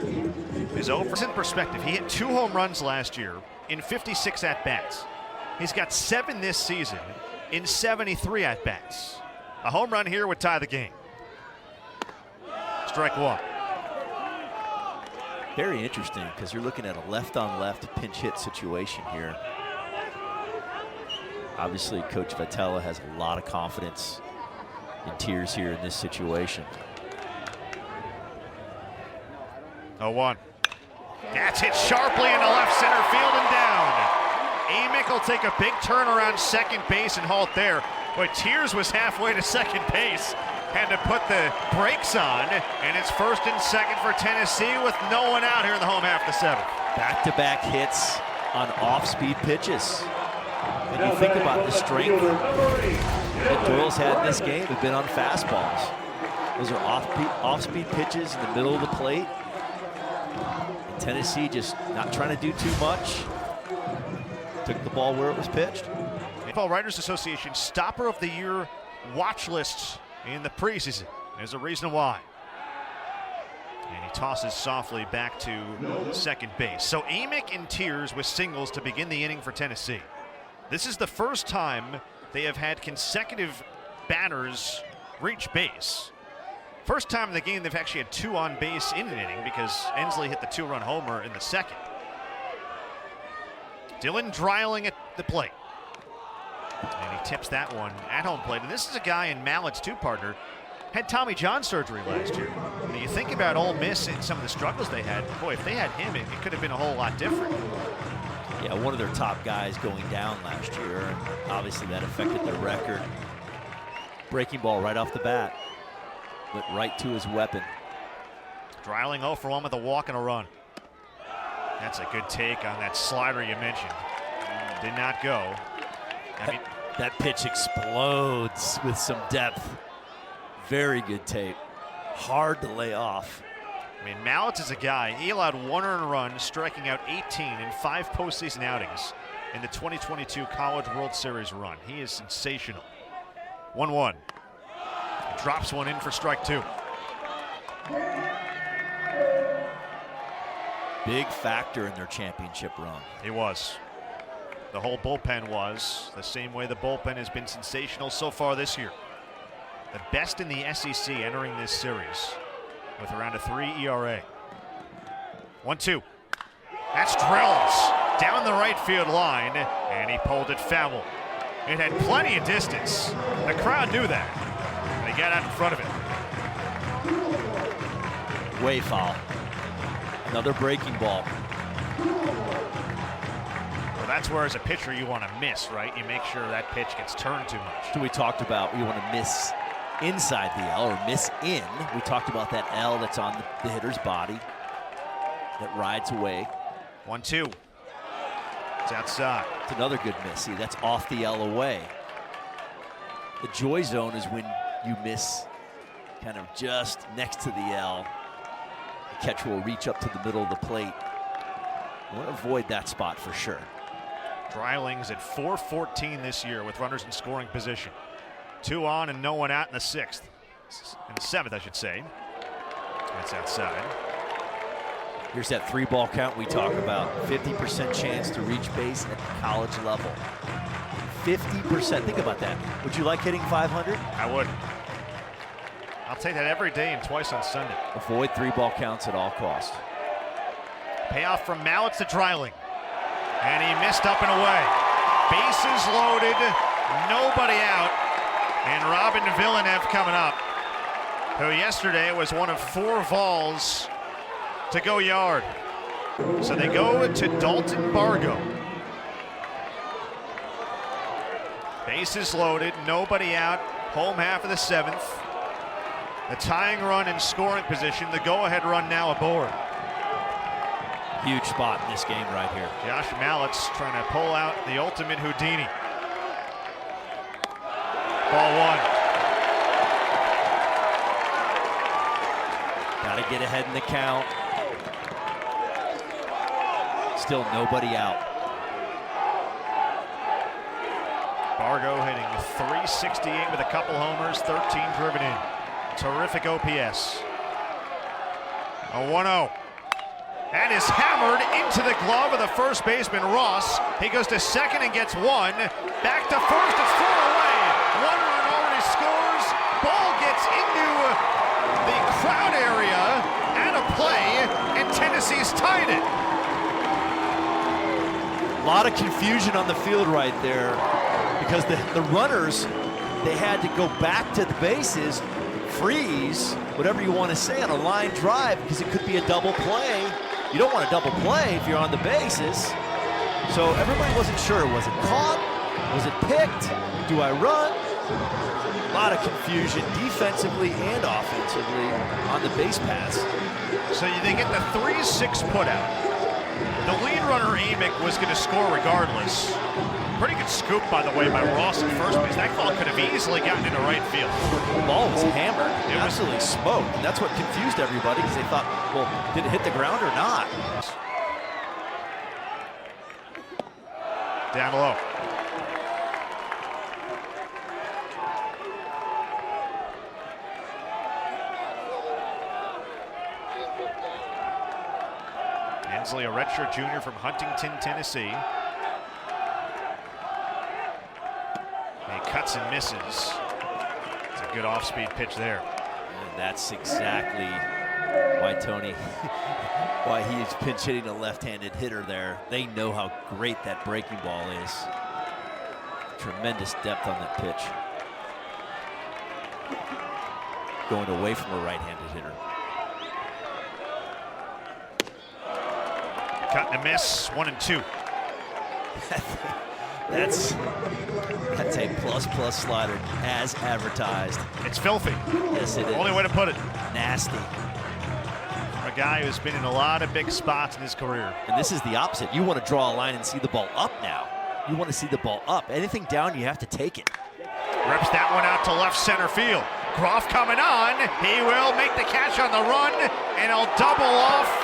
is over. In perspective, he hit 2 home runs last year in 56 at-bats. He's got 7 this season in 73 at-bats. A home run here would tie the game. Strike 1.
Very interesting because you're looking at a left-on-left pinch hit situation here. Obviously, Coach Vitella has a lot of confidence in Tears here in this situation.
0-1. That's hit sharply into left center field and down. Amick will take a big turn around second base and halt there. But Tears was halfway to second base. Had to put the brakes on, and it's first and second for Tennessee with no one out here in the home half of the seventh.
Back-to-back hits on off-speed pitches. When you think about the strength that Doyle's had in this game, have been on fastballs. Those are off-speed pitches in the middle of the plate. And Tennessee just not trying to do too much. Took the ball where it was pitched.
Baseball Writers Association Stopper of the Year watch list in the preseason. There's a reason why. And he tosses softly back to second base. So Amick and Tears with singles to begin the inning for Tennessee. This is the first time they have had consecutive batters reach base. First time in the game they've actually had 2 on base in an inning because Ensley hit the 2-run homer in the second. Dylan Dreiling at the plate. And he tips that one at home plate. And this is a guy in Mallett's partner. Had Tommy John surgery last year. I mean, you think about Ole Miss and some of the struggles they had. Boy, if they had him, it could have been a whole lot different.
Yeah, one of their top guys going down last year. And obviously that affected their record. Breaking ball right off the bat. Went right to his weapon.
Dreiling 0 for 1 with a walk and a run. That's a good take on that slider you mentioned. Did not go. I mean,
that pitch explodes with some depth. Very good tape. Hard to lay off.
I mean, Mallett is a guy, he allowed 1 earned run, striking out 18 in 5 postseason outings in the 2022 College World Series run. He is sensational. 1-1. Drops one in for strike 2.
Big factor in their championship run.
He was. The whole bullpen was. The same way the bullpen has been sensational so far this year. The best in the SEC entering this series with around a 3 ERA. 1-2. That's drills down the right field line, and he pulled it foul. It had plenty of distance. The crowd knew that. They got out in front of it.
Way foul. Another breaking ball.
Well, that's where as a pitcher you want to miss, right? You make sure that pitch gets turned too much.
So we talked about we want to miss inside the L or miss in. We talked about that L that's on the hitter's body that rides away.
1-2. It's outside.
It's another good miss. See, that's off the L away. The joy zone is when you miss kind of just next to the L. The catcher will reach up to the middle of the plate. You want to avoid that spot for sure.
Dreiling's at .414 this year with runners in scoring position. 2 on and no one out in the 6th. In the 7th, I should say. That's outside.
Here's that 3-ball count we talk about. 50% chance to reach base at the college level. 50%. Think about that. Would you like hitting 500?
I would. I'll take that every day and twice on Sunday.
Avoid 3-ball counts at all costs.
Payoff from Mallett to Dreiling. And he missed up and away. Bases loaded, nobody out. And Robin Villeneuve coming up, who yesterday was one of 4 Vols to go yard. So they go to Dalton Bargo. Bases loaded, nobody out, home half of the 7th. The tying run in scoring position, the go-ahead run now aboard.
Huge spot in this game right here.
Josh Mallett's trying to pull out the ultimate Houdini. Ball 1.
Got to get ahead in the count. Still nobody out.
Bargo hitting 368 with a couple homers, 13 driven in. Terrific OPS. A 1-0. And is hammered into the glove of the first baseman, Ross. He goes to second and gets 1. Back to first, it's 4 away. 1 run already scores. Ball gets into the crowd area and a play, and Tennessee's tied it.
A lot of confusion on the field right there. because the runners, they had to go back to the bases, freeze, whatever you want to say, on a line drive because it could be a double play. You don't want a double play if you're on the bases. So everybody wasn't sure. Was it caught? Was it picked? Do I run? A lot of confusion defensively and offensively on the base pass.
So they get the 3-6 putout. The lead runner, Amick, was going to score regardless. Pretty good scoop, by the way, by Ross at first base. That ball could have easily gotten into right field.
The ball was hammered.
It was
absolutely smoked. And that's what confused everybody because they thought, well, did it hit the ground or not?
Down low. Hensley, a redshirt junior from Huntington, Tennessee. He cuts and misses. It's a good off-speed pitch there.
And that's exactly why Tony, why he is pinch hitting a left-handed hitter there. They know how great that breaking ball is. Tremendous depth on that pitch. Going away from a right-handed hitter.
Cut and a miss, 1-2.
That's a plus slider as advertised.
It's filthy.
Yes, it is.
Only way to put it.
Nasty.
A guy who's been in a lot of big spots in his career.
And this is the opposite. You want to draw a line and see the ball up now. You want to see the ball up. Anything down, you have to take it.
Rips that one out to left center field. Groff coming on. He will make the catch on the run, and he'll double off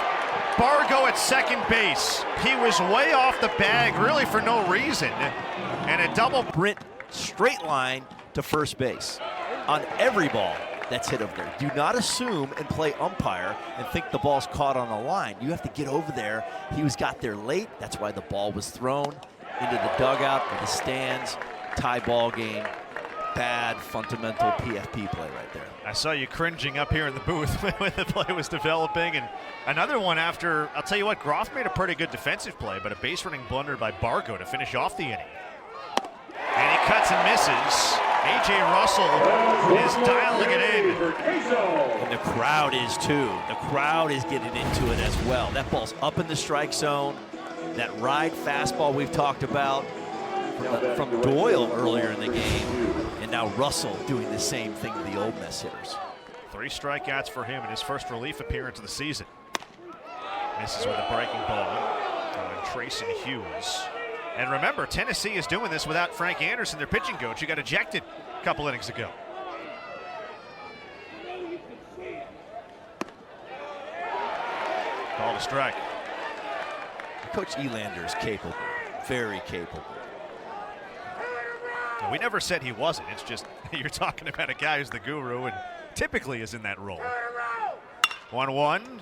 Bargo at second base. He was way off the bag, really for no reason. And a double
sprint straight line to first base on every ball that's hit over there. Do not assume and play umpire and think the ball's caught on a line. You have to get over there. He got there late. That's why the ball was thrown into the dugout or the stands. Tie ball game. Bad fundamental PFP play right there.
I saw you cringing up here in the booth when the play was developing. And another one after, I'll tell you what, Groff made a pretty good defensive play, but a base running blunder by Bargo to finish off the inning. And he cuts and misses. A.J. Russell is dialing it in.
And the crowd is too. The crowd is getting into it as well. That ball's up in the strike zone. That ride fastball we've talked about from Doyle earlier in the game. And now Russell doing the same thing to the Ole Miss hitters.
3 strikeouts for him in his first relief appearance of the season. Misses with a breaking ball on Trayson Hughes. And remember, Tennessee is doing this without Frank Anderson, their pitching coach, who got ejected a couple innings ago. Call to strike.
Coach Elander is capable, very capable.
We never said he wasn't. It's just you're talking about a guy who's the guru and typically is in that role. 1-1.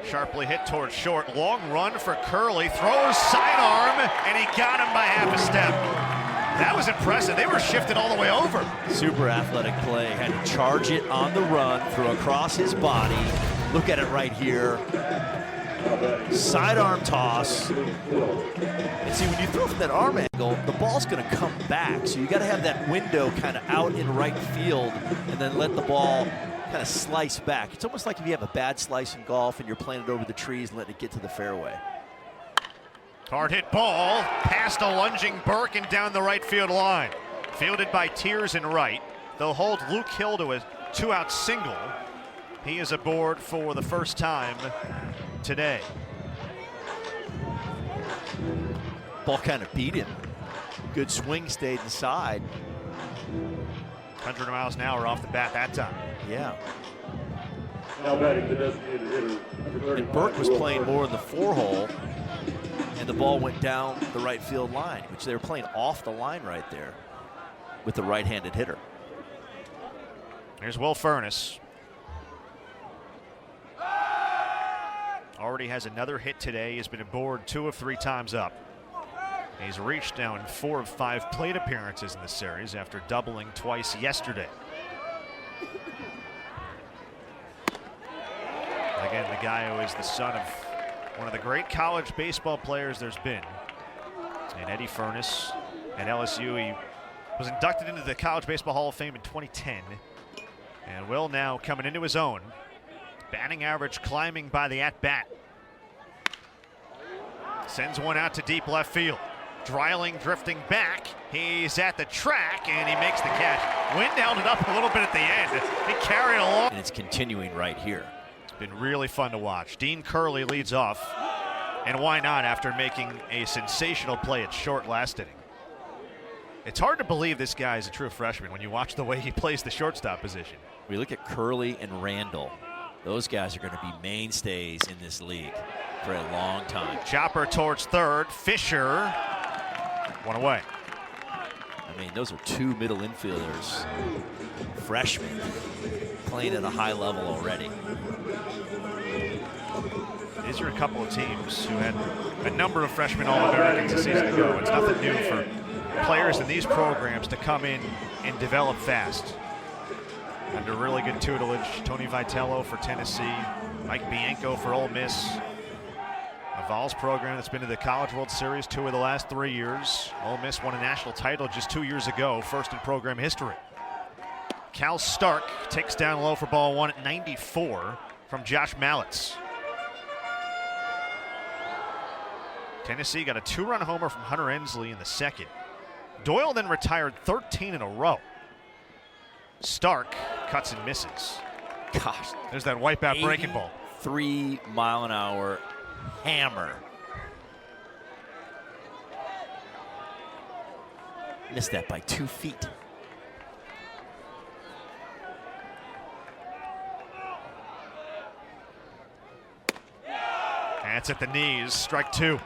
Sharply hit towards short. Long run for Curley. Throws sidearm, and he got him by half a step. That was impressive. They were shifted all the way over.
Super athletic play. Had to charge it on the run, throw across his body. Look at it right here. Sidearm toss. And see, when you throw from that arm angle, the ball's going to come back. So you got to have that window kind of out in right field and then let the ball kind of slice back. It's almost like if you have a bad slice in golf and you're playing it over the trees and letting it get to the fairway.
Hard hit ball past a lunging Burke and down the right field line. Fielded by Tiers in right. They'll hold Luke Hill to a 2-out single. He is aboard for the first time today.
Ball kind of beat him. Good swing, stayed inside.
100 miles an hour off the bat that time.
Yeah.
Now batting the designated hitter.
And Burke was playing more in the 4-hole, and the ball went down the right field line, which they were playing off the line right there with the right-handed hitter.
Here's Will Furnace. Already has another hit today. He's been aboard 2 of 3 times up. He's reached now in 4 of 5 plate appearances in the series after doubling twice yesterday. Again, the guy who is the son of one of the great college baseball players there's been. And Eddie Furnace at LSU, he Was inducted into the College Baseball Hall of Fame in 2010. And Will now coming into his own. Batting average climbing by the at-bat. Sends one out to deep left field. Dreiling drifting back. He's at the track and he makes the catch. Wind held it up a little bit at the end. He carried it along.
And it's continuing right here.
It's been really fun to watch. Dean Curley leads off. And why not after making a sensational play at short last inning? It's hard to believe this guy is a true freshman when you watch the way he plays the shortstop position.
We look at Curley and Randall. Those guys are going to be mainstays in this league for a long time.
Chopper towards third. Fisher. One away.
I mean, those are two middle infielders, freshmen, playing at a high level already.
These are a couple of teams who had a number of freshman All-Americans a season ago. It's nothing new for players in these programs to come in and develop fast. Under really good tutelage, Tony Vitello for Tennessee, Mike Bianco for Ole Miss. A Vols program that's been to the College World Series 2 of the last 3 years. Ole Miss won a national title just 2 years ago, first in program history. Cal Stark takes down low for ball one at 94 from Josh Mallitz. Tennessee got a 2-run homer from Hunter Ensley in the second. Doyle then retired 13 in a row. Stark cuts and misses.
Gosh,
there's that wipeout breaking ball.
3-mile-an-hour hammer. Missed that by 2 feet.
That's at the knees, strike two.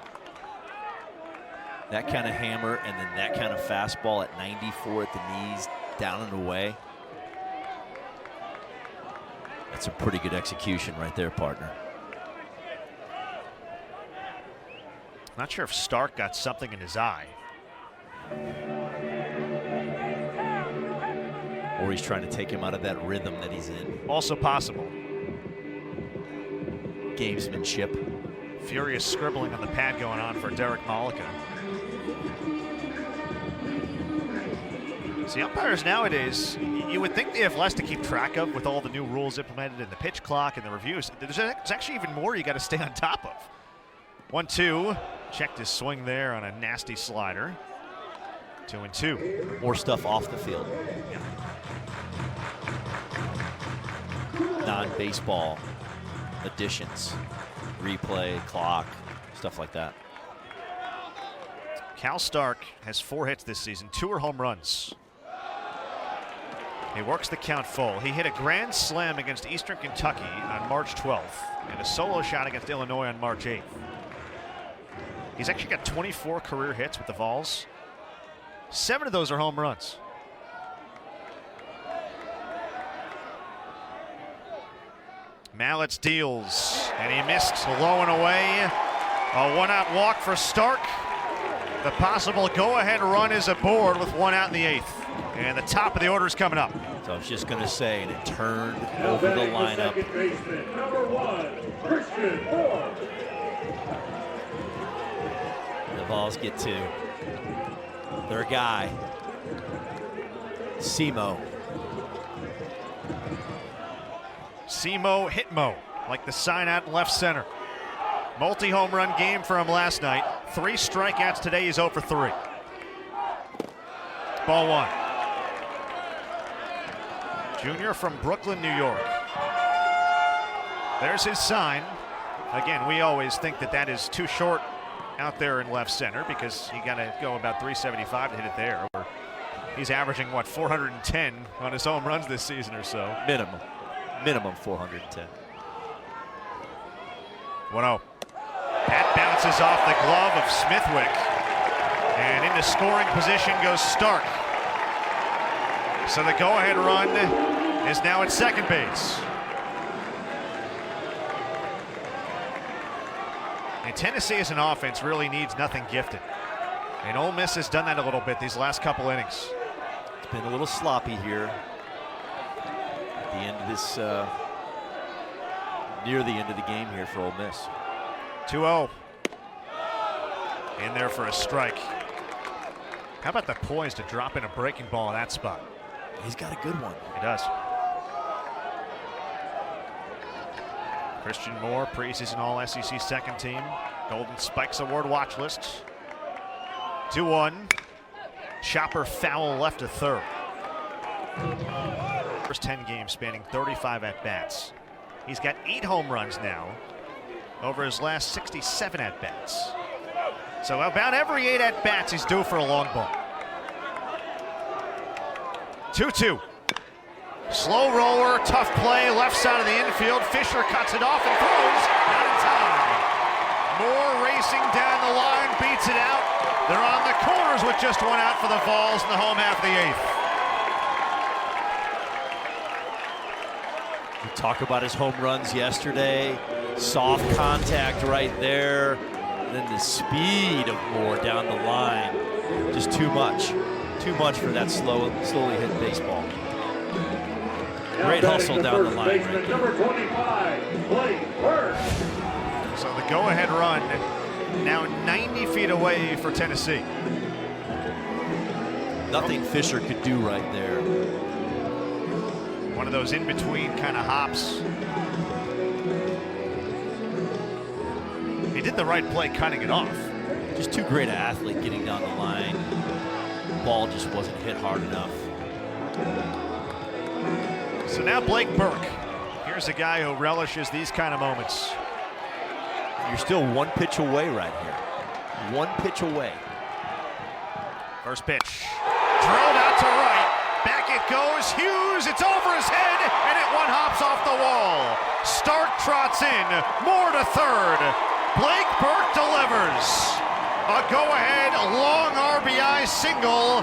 That kind of hammer and then that kind of fastball at 94 at the knees, down and away. That's a pretty good execution right there, partner.
Not sure if Stark got something in his eye.
Or he's trying to take him out of that rhythm that he's in.
Also possible.
Gamesmanship.
Furious scribbling on the pad going on for Derek Malika. See, umpires nowadays, you would think they have less to keep track of with all the new rules implemented in the pitch clock and the reviews. There's actually even more you got to stay on top of. 1-2. Checked his swing there on a nasty slider. 2-2.
More stuff off the field.
Yeah.
Non-baseball additions. Replay, clock, stuff like that.
Cal Stark has 4 hits this season, 2 are home runs. He works the count full. He hit a grand slam against Eastern Kentucky on March 12th and a solo shot against Illinois on March 8th. He's actually got 24 career hits with the Vols. 7 of those are home runs. Mallitz deals, and he missed low and away. A 1-out walk for Stark. The possible go-ahead run is aboard with 1 out in the 8th. And the top of the order is coming up.
So I was just going to say, and it turned over the lineup.
Second baseman, number 1, Christian Moore.
The Vols get to their guy, Simo.
Simo Hitmo, like the sign out in left center. Multi-home run game for him last night. 3 strikeouts today, he's 0 for 3. Ball 1. Junior from Brooklyn, New York. There's his sign. Again, we always think that that is too short out there in left center because you got to go about 375 to hit it there. He's averaging, what, 410 on his home runs this season or so.
Minimum 410.
1-0. That bounces off the glove of Smithwick. And into scoring position goes Stark. So the go-ahead run is now at second base. And Tennessee as an offense really needs nothing gifted. And Ole Miss has done that a little bit these last couple innings.
It's been a little sloppy here at the end of this, near the end of the game here for Ole Miss.
2-0. In there for a strike. How about the poise to drop in a breaking ball in that spot?
He's got a good one.
He does. Christian Moore, preseason All-SEC second team. Golden Spikes Award watch list. 2-1. Chopper foul left to third. First 10 games spanning 35 at-bats. He's got 8 home runs now over his last 67 at-bats. So about every 8 at-bats, he's due for a long ball. 2-2. Slow roller, tough play, left side of the infield. Fisher cuts it off and throws out of time. Moore racing down the line, beats it out. They're on the corners with just 1 out for the Vols in the home half of the 8th.
We talk about his home runs yesterday. Soft contact right there. And then the speed of Moore down the line. Just too much. Too much for that slowly hit baseball. Great hustle down the line right there.
Number 25, Blake Burke.
So the go-ahead run now 90 feet away for Tennessee.
Nothing Fisher could do right there.
One of those in-between kind of hops. He did the right play cutting it off.
Just too great an athlete getting down the line. Ball just wasn't hit hard enough.
So now Blake Burke. Here's a guy who relishes these kind of moments.
You're still 1 pitch away right here. 1 pitch away.
First pitch. Drilled out to right. Back it goes. Hughes, it's over his head, and it 1 hops off the wall. Stark trots in. Moore to third. Blake Burke delivers. A go-ahead long RBI single.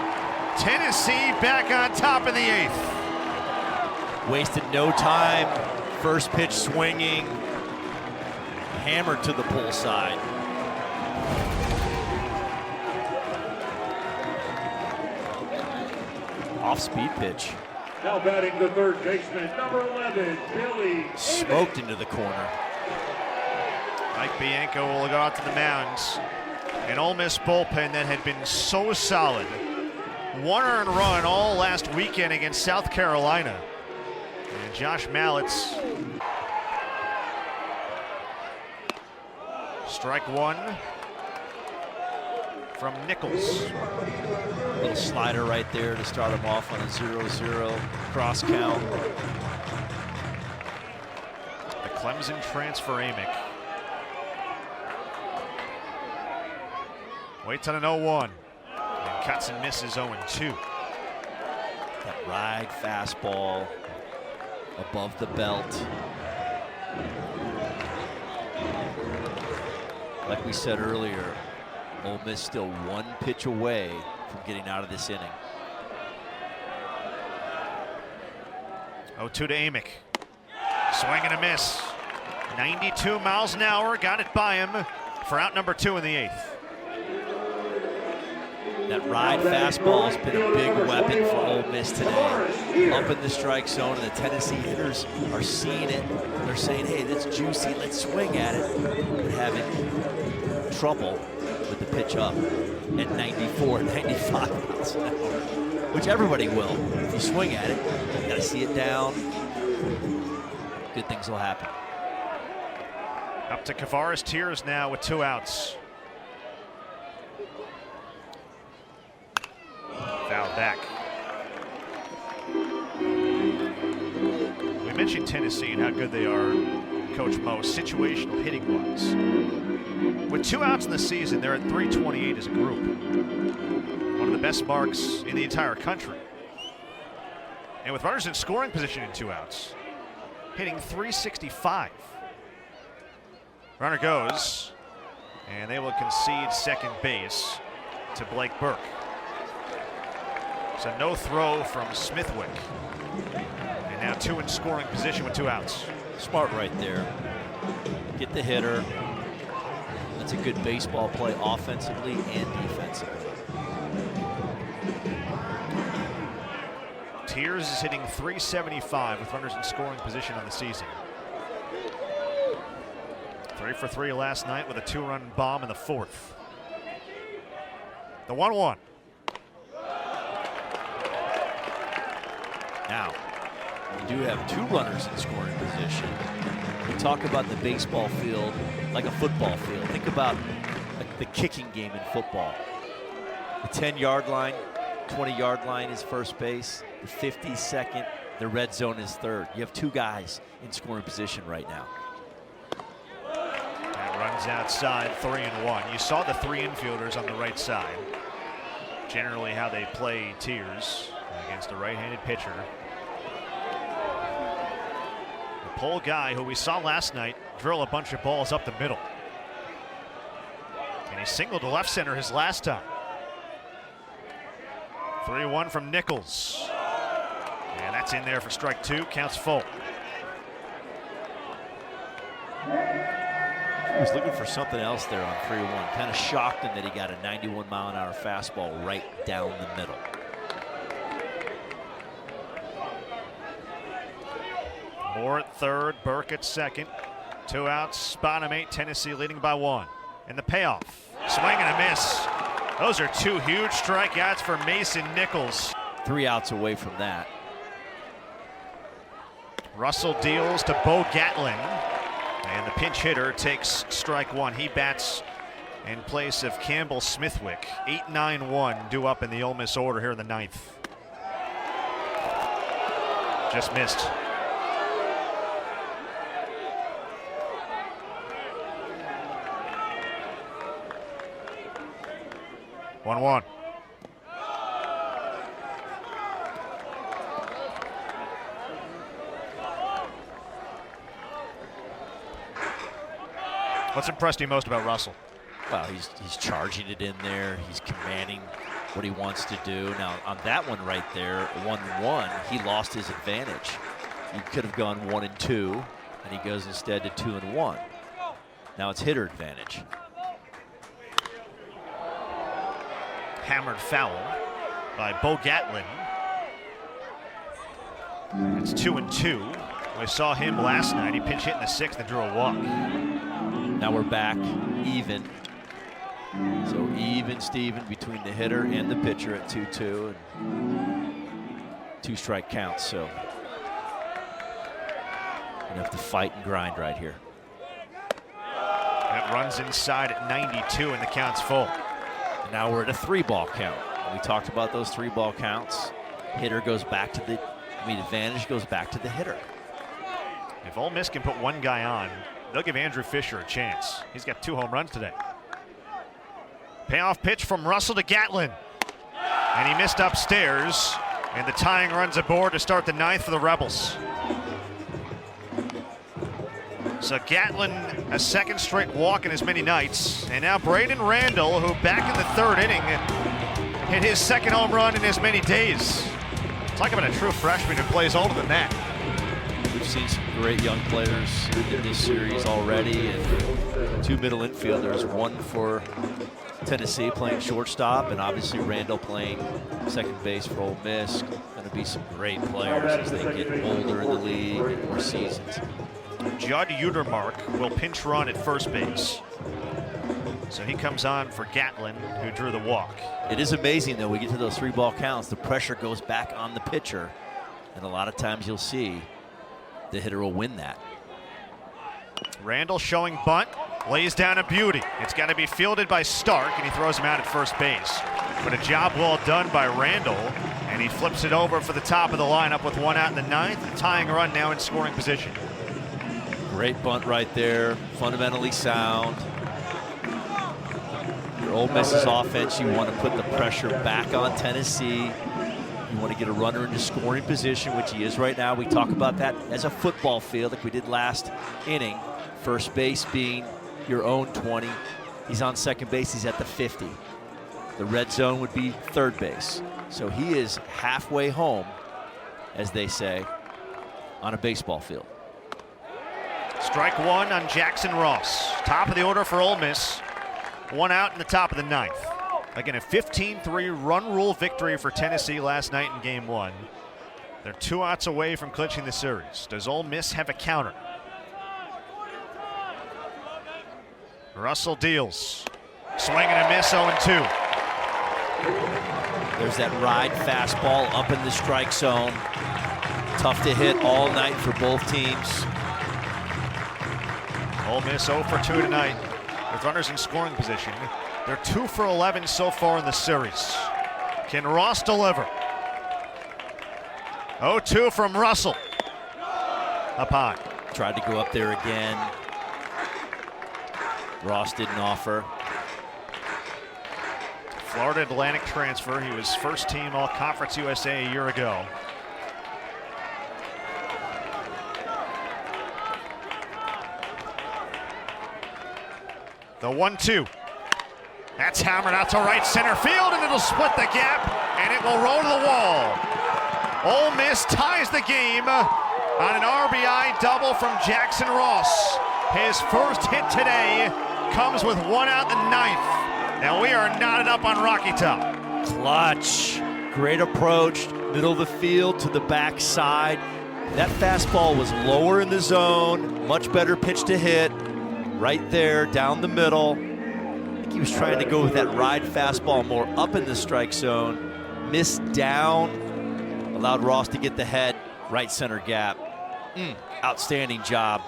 Tennessee back on top in the 8th.
Wasted no time. First pitch swinging. Hammered to the pull side. Off-speed pitch.
Now batting the third baseman, number 11, Billy.
Smoked into the corner.
Mike Bianco will go out to the mound. An Ole Miss bullpen that had been so solid. 1 earned run all last weekend against South Carolina. And Josh Mallett's strike 1 from Nichols.
Little slider right there to start him off on a 0-0 cross count.
The Clemson transfer Amick. Waits on an 0-1 and cuts and misses 0-2.
That ride fastball above the belt. Like we said earlier, Ole Miss still 1 pitch away from getting out of this inning.
0-2 to Amick. Swing and a miss. 92 miles an hour, got it by him for out number 2 in the 8th.
That ride fastball has been a big weapon for Ole Miss today. Up in the strike zone, and the Tennessee hitters are seeing it. They're saying, hey, that's juicy, let's swing at it. But having trouble with the pitch up at 94, 95 miles an hour, which everybody will. If you swing at it, you gotta see it down. Good things will happen.
Up to Kavares Tears now with 2 outs. Foul back. We mentioned Tennessee and how good they are, Coach Mo, situational hitting wise. With 2 outs in the season, they're at 328 as a group. One of the best marks in the entire country. And with runners in scoring position in 2 outs, hitting 365. Runner goes, and they will concede second base to Blake Burke. So no throw from Smithwick. And now 2 in scoring position with 2 outs.
Smart right there. Get the hitter. That's a good baseball play offensively and defensively.
Tears is hitting 375 with runners in scoring position on the season. 3 for 3 last night with a 2-run bomb in the 4th. The 1-1.
Now, you do have 2 runners in scoring position. We talk about the baseball field like a football field. Think about the kicking game in football. The 10-yard line, 20-yard line is first base. The 50 second, the red zone is third. You have 2 guys in scoring position right now.
That runs outside, 3-1. You saw the 3 infielders on the right side. Generally how they play tiers against a right-handed pitcher. The pole guy who we saw last night drill a bunch of balls up the middle. And he singled to left center his last time. 3-1 from Nichols. And that's in there for strike 2, counts full.
He was looking for something else there on 3-1. Kind of shocked him that he got a 91-mile-an-hour fastball right down the middle.
Moore at third, Burke at second. 2 outs, bottom 8, Tennessee leading by 1. And the payoff, swing and a miss. Those are 2 huge strikeouts for Mason Nichols.
3 outs away from that.
Russell deals to Bo Gatlin. And the pinch hitter takes strike 1. He bats in place of Campbell Smithwick. 8-9-1 due up in the Ole Miss order here in the 9th. Just missed. One. What's impressed you most about Russell?
Well, he's charging it in there. He's commanding what he wants to do. Now, on that one right there, 1-1, he lost his advantage. He could have gone 1-2, and he goes instead to 2-1. Now it's hitter advantage.
Hammered foul by Bo Gatlin. It's 2-2. We saw him last night. He pinch hit in the 6th and drew a walk.
Now we're back even. So even Steven between the hitter and the pitcher at 2-2 and 2 strike counts. So you have to fight and grind right here.
That runs inside at 92 and the count's full.
And now we're at a 3-ball count. We talked about those 3-ball counts. Hitter goes back to the, advantage goes back to the hitter.
If Ole Miss can put 1 guy on, they'll give Andrew Fisher a chance. He's got 2 home runs today. Payoff pitch from Russell to Gatlin. And he missed upstairs. And the tying runs aboard to start the 9th for the Rebels. So Gatlin, a 2nd straight walk in as many nights. And now Braden Randall, who back in the 3rd inning hit his 2nd home run in as many days. Talk about a true freshman who plays older than that.
We've seen some great young players in this series already, and 2 middle infielders, 1 for Tennessee playing shortstop, and obviously Randall playing second base for Ole Miss. Going to be some great players as they get older in the league and more seasons.
Judd Utermark will pinch run at first base. So he comes on for Gatlin, who drew the walk.
It is amazing, though, we get to those 3-ball counts, the pressure goes back on the pitcher, and a lot of times you'll see the hitter will win that.
Randall showing bunt, lays down a beauty. It's got to be fielded by Stark, and he throws him out at first base. But a job well done by Randall, and he flips it over for the top of the lineup with 1 out in the 9th, a tying run now in scoring position.
Great bunt right there, fundamentally sound. For Ole Miss's offense, you want to put the pressure back on Tennessee. You want to get a runner into scoring position, which he is right now. We talk about that as a football field like we did last inning. First base being your own 20. He's on second base, he's at the 50. The red zone would be third base. So he is halfway home, as they say, on a baseball field.
Strike 1 on Jackson Ross. Top of the order for Ole Miss. 1 out in the top of the 9th. Again, a 15-3 run rule victory for Tennessee last night in game 1. They're 2 outs away from clinching the series. Does Ole Miss have a counter? Russell deals. Swing and a miss, 0-2.
There's that ride fastball up in the strike zone. Tough to hit all night for both teams.
Ole Miss 0 for 2 tonight with runners in scoring position. They're 2 for 11 so far in the series. Can Ross deliver? 0-2 from Russell. Up high.
Tried to go up there again. Ross didn't offer.
Florida Atlantic transfer. He was first team All-Conference USA a year ago. The 1-2. That's hammered out to right center field, and it'll split the gap, and it will roll to the wall. Ole Miss ties the game on an RBI double from Jackson Ross. His first hit today comes with 1 out in the 9th. And we are knotted up on Rocky Top.
Clutch. Great approach. Middle of the field to the backside. That fastball was lower in the zone. Much better pitch to hit. Right there, down the middle. I think he was trying to go with that ride fastball more up in the strike zone. Missed down. Allowed Ross to get the head. Right center gap. Outstanding job.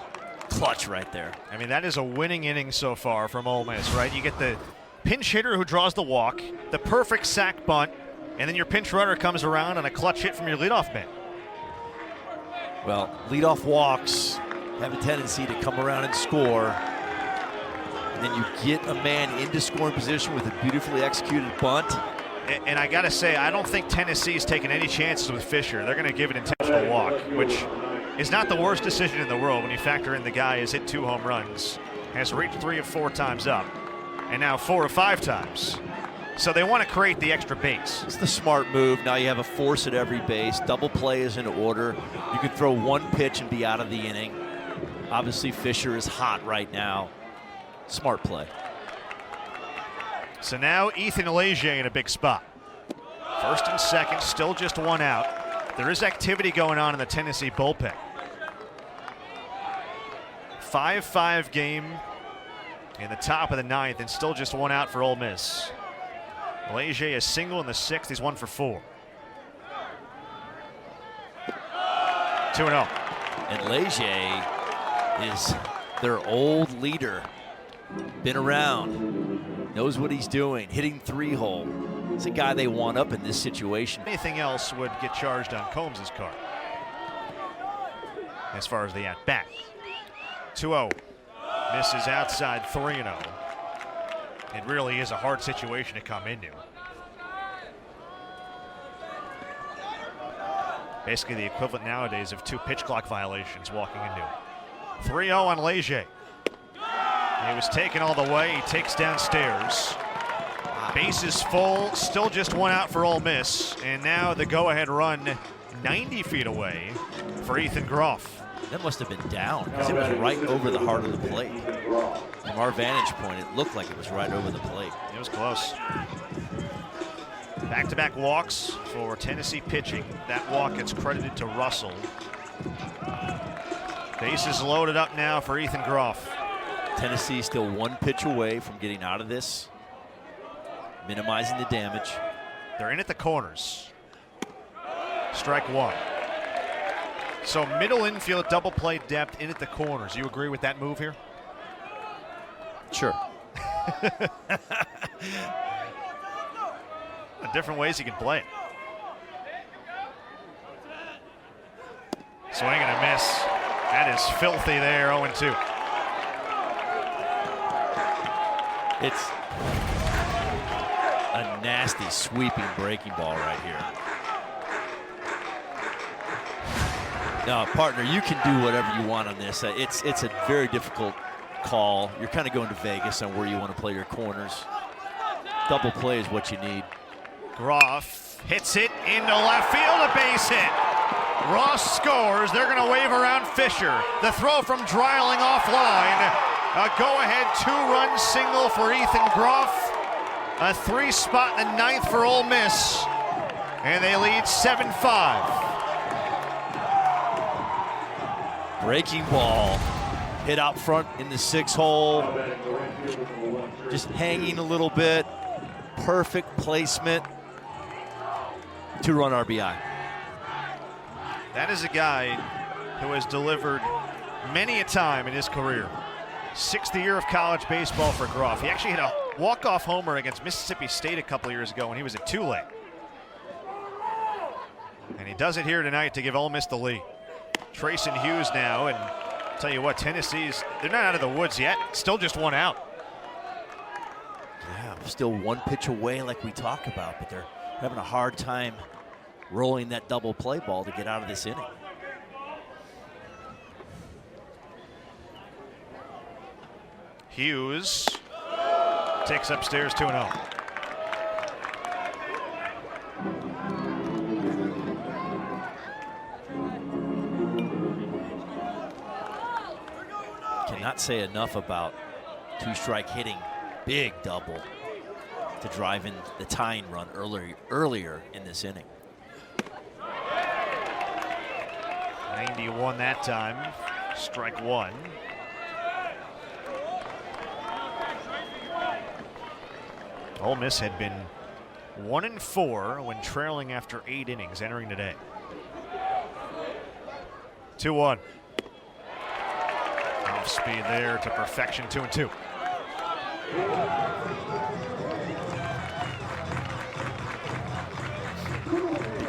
Clutch right there.
I mean, that is a winning inning so far from Ole Miss, right? You get the pinch hitter who draws the walk, the perfect sac bunt, and then your pinch runner comes around on a clutch hit from your leadoff man.
Well, leadoff walks have a tendency to come around and score. And then you get a man into scoring position with a beautifully executed bunt.
And I got to say, I don't think Tennessee's taken any chances with Fisher. They're going to give an intentional walk, which is not the worst decision in the world when you factor in the guy has hit 2 home runs, has reached 3 of 4 times up, and now 4 of 5 times. So they want to create the extra base.
It's the smart move. Now you have a force at every base. Double play is in order. You could throw 1 pitch and be out of the inning. Obviously, Fisher is hot right now. Smart play.
So now Ethan Leger in a big spot. First and second, still just 1 out. There is activity going on in the Tennessee bullpen. 5-5 game in the top of the 9th, and still just 1 out for Ole Miss. Leger a single in the 6th. He's 1 for 4. 2-0.
And Leger is their old leader. Been around, knows what he's doing, hitting 3-hole. It's a guy they want up in this situation.
Anything else would get charged on Combs' card as far as the at-bat. 2-0. Misses outside 3-0. It really is a hard situation to come into. Basically the equivalent nowadays of 2 pitch clock violations walking into. 3-0 on Leger. He was taken all the way. He takes downstairs. Bases full. Still just 1 out for Ole Miss. And now the go-ahead run 90 feet away for Ethan Groff.
That must have been down because it was right over the heart of the plate. From our vantage point, it looked like it was right over the plate.
It was close. Back-to-back walks for Tennessee pitching. That walk gets credited to Russell. Bases loaded up now for Ethan Groff.
Tennessee still 1 pitch away from getting out of this, minimizing the damage.
They're in at the corners. Strike 1. So middle infield double play depth in at the corners. You agree with that move here?
Sure.
Different ways you can play it. Swing and a miss. That is filthy there, 0-2.
It's a nasty sweeping breaking ball right here. Now, partner, you can do whatever you want on this. It's a very difficult call. You're kind of going to Vegas on where you want to play your corners. Double play is what you need.
Groff hits it into left field, a base hit. Ross scores. They're going to wave around Fisher. The throw from Dreiling offline. A go-ahead 2-run single for Ethan Groff. A 3 spot in the 9th for Ole Miss. And they lead 7-5.
Breaking ball. Hit out front in the 6-hole. Just hanging a little bit. Perfect placement. 2-run RBI.
That is a guy who has delivered many a time in his career. 6th year of college baseball for Groff. He actually hit a walk-off homer against Mississippi State a couple years ago when he was at Tulane. And he does it here tonight to give Ole Miss the lead. Trayson Hughes now, and I'll tell you what, Tennessee's, they're not out of the woods yet. Still just one out.
Yeah, still one pitch away like we talk about, but they're having a hard time rolling that double play ball to get out of this inning.
Hughes takes upstairs 2-0.
Cannot say enough about two-strike hitting. Big double to drive in the tying run earlier in this inning.
91 that time. Strike one. Ole Miss had been 1-4 when trailing after 8 innings entering today. 2-1. Off speed there to perfection, 2-2.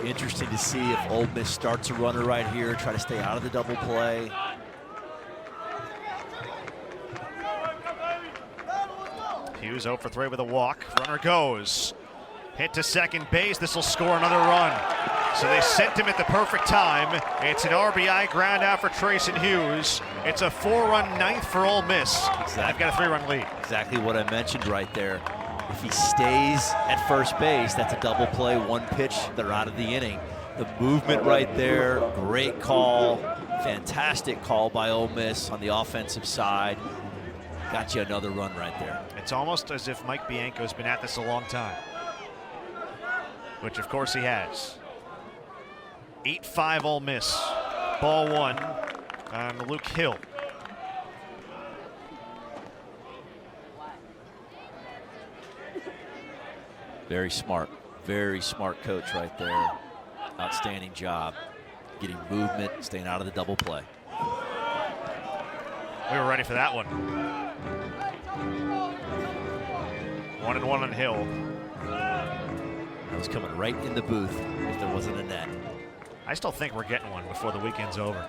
Be interesting to see if Ole Miss starts a runner right here, try to stay out of the double play.
Hughes 0 for 3 with a walk. Runner goes. Hit to second base. This will score another run. So they sent him at the perfect time. It's an RBI ground out for Trayson Hughes. It's a 4-run ninth for Ole Miss.
Exactly.
I've got a 3-run lead.
Exactly what I mentioned right there. If he stays at first base, that's a double play, one pitch, they're out of the inning. The movement right there, great call, fantastic call by Ole Miss on the offensive side. Got you another run right there.
It's almost as if Mike Bianco's been at this a long time, which of course he has. 8-5 Ole Miss. Ball one on Luke Hill.
Very smart coach right there. Outstanding job getting movement, staying out of the double play.
We were ready for that one. 1-1 on Hill.
That was coming right in the booth if there wasn't a net.
I still think we're getting one before the weekend's over.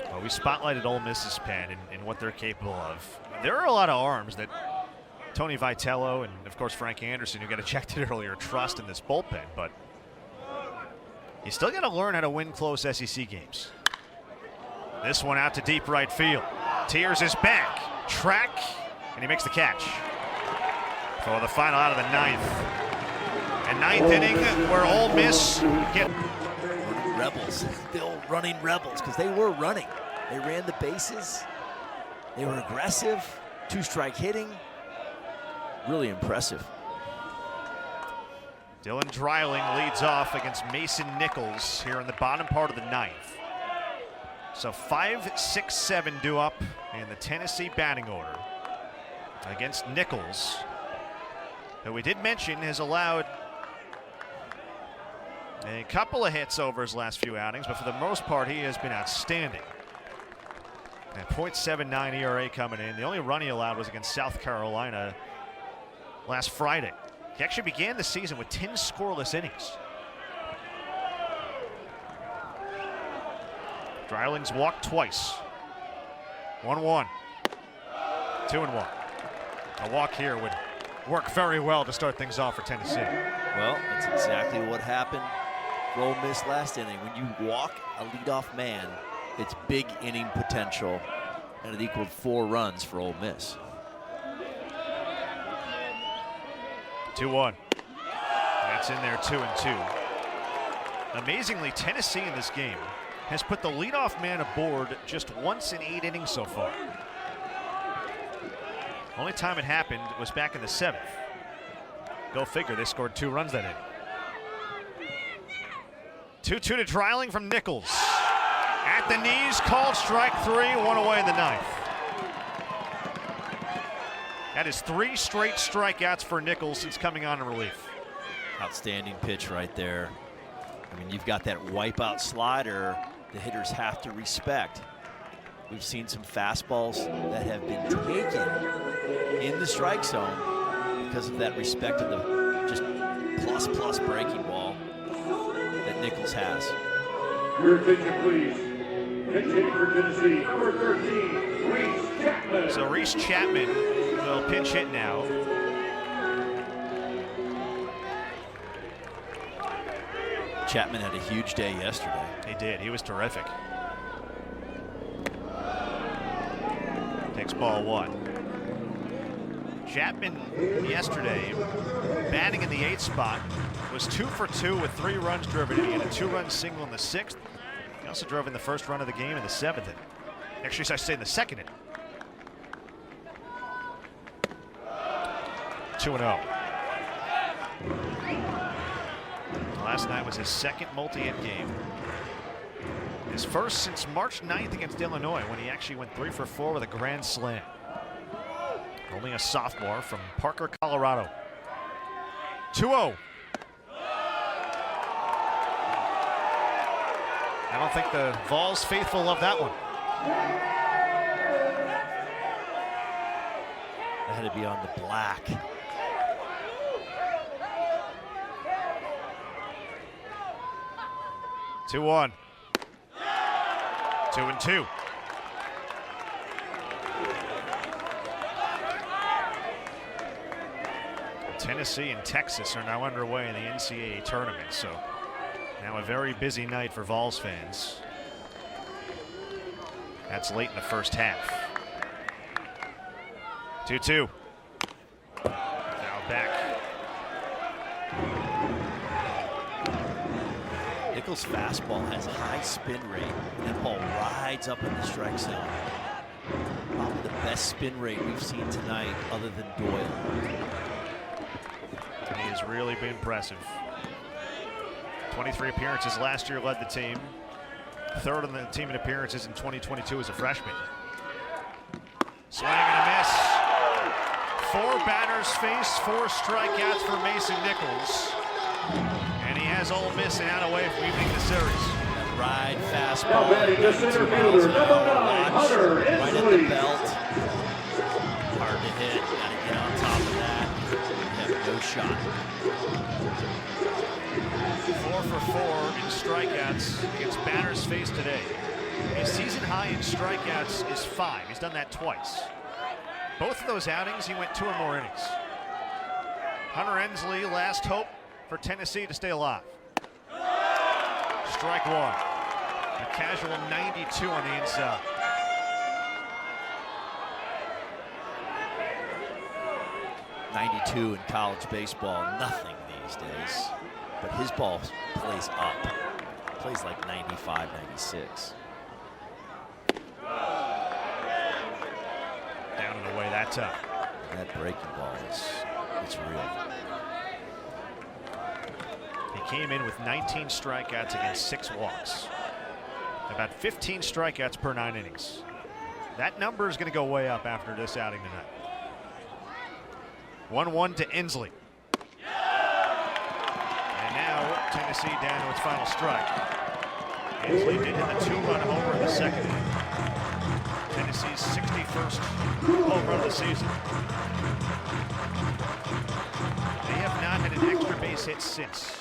Well, we spotlighted Ole Miss's pen and what they're capable of. There are a lot of arms that Tony Vitello and, of course, Frank Anderson, who got ejected earlier, trust in this bullpen, but you still got to learn how to win close SEC games. This one out to deep right field. Tears is back. Track, and he makes the catch. For the final out of the ninth. And ninth inning where Ole Miss get
Rebels, still running Rebels, because they were running. They ran the bases. They were aggressive, two-strike hitting. Really impressive.
Dylan Dreiling leads off against Mason Nichols here in the bottom part of the ninth. So 5, 6, 7 due up in the Tennessee batting order against Nichols, who we did mention has allowed a couple of hits over his last few outings, but for the most part he has been outstanding. And .79 ERA coming in. The only run he allowed was against South Carolina last Friday. He actually began the season with 10 scoreless innings. Dreiling's walked twice. 1-1. 2-1. A walk here would work very well to start things off for Tennessee.
Well, that's exactly what happened for Ole Miss last inning. When you walk a leadoff man, it's big inning potential, and it equaled 4 runs for Ole Miss.
2-1. That's in there, 2-2. Amazingly, Tennessee in this game has put the leadoff man aboard just once in 8 innings so far. Only time it happened was back in the 7th. Go figure, they scored 2 runs that inning. 2-2 to Dreiling from Nichols. At the knees, called strike 3, 1 away in the ninth. That is 3 straight strikeouts for Nichols since coming on in relief.
Outstanding pitch right there. I mean, you've got that wipeout slider the hitters have to respect. We've seen some fastballs that have been taken in the strike zone because of that respect of the just plus breaking ball that Nichols has.
Your attention, please. Pitching for Tennessee, number 13, Reese Chapman.
So Reese Chapman will pinch hit now.
Chapman had a huge day yesterday.
He did. He was terrific. Takes ball 1. Chapman yesterday, batting in the 8th spot, was 2 for 2 with 3 runs driven. He had a 2-run single in the 6th. He also drove in the first run of the game in the 7th inning. Actually, I should say in the 2nd inning. 2-0. Last night was his 2nd multi-hit game. His first since March 9th against Illinois, when he actually went 3 for 4 with a grand slam. Only a sophomore from Parker, Colorado. 2-0. I don't think the Vols faithful love that one.
That had to be on the black.
Two 2-1. 2-2. Tennessee and Texas are now underway in the NCAA tournament, so now a very busy night for Vols fans. That's late in the first half. 2-2. Now back.
Nichols' fastball has a high spin rate. That ball rides up in the strike zone. Probably the best spin rate we've seen tonight other than Doyle.
And he has really been impressive. 23 appearances last year, led the team. 3rd on the team in appearances in 2022 as a freshman. Swing and a miss. 4 batters faced, 4 strikeouts for Mason Nichols. And he has Ole Miss out away from evening the series.
That ride fastball.
Now batting the center fielder, number 9, Hunter
Right at the
Inslee.
belt. Hard to hit. Got to get on top of that. You have no shot.
4 for 4 in strikeouts against batters faced today. His season high in strikeouts is 5. He's done that twice. Both of those outings, he went 2 or more innings. Hunter Inslee, last hope for Tennessee to stay alive. Strike 1. A casual 92 on the inside.
.92 in college baseball, nothing these days. But his ball plays up. Plays like 95, 96.
Down and away that time.
That breaking ball it's real.
He came in with 19 strikeouts against 6 walks. About 15 strikeouts per 9 innings. That number is going to go way up after this outing tonight. 1-1 to Inslee. And now Tennessee down to its final strike. Inslee did hit the 2-run homer in the 2nd inning. Tennessee's 61st home run of the season. They have not had an extra base hit since.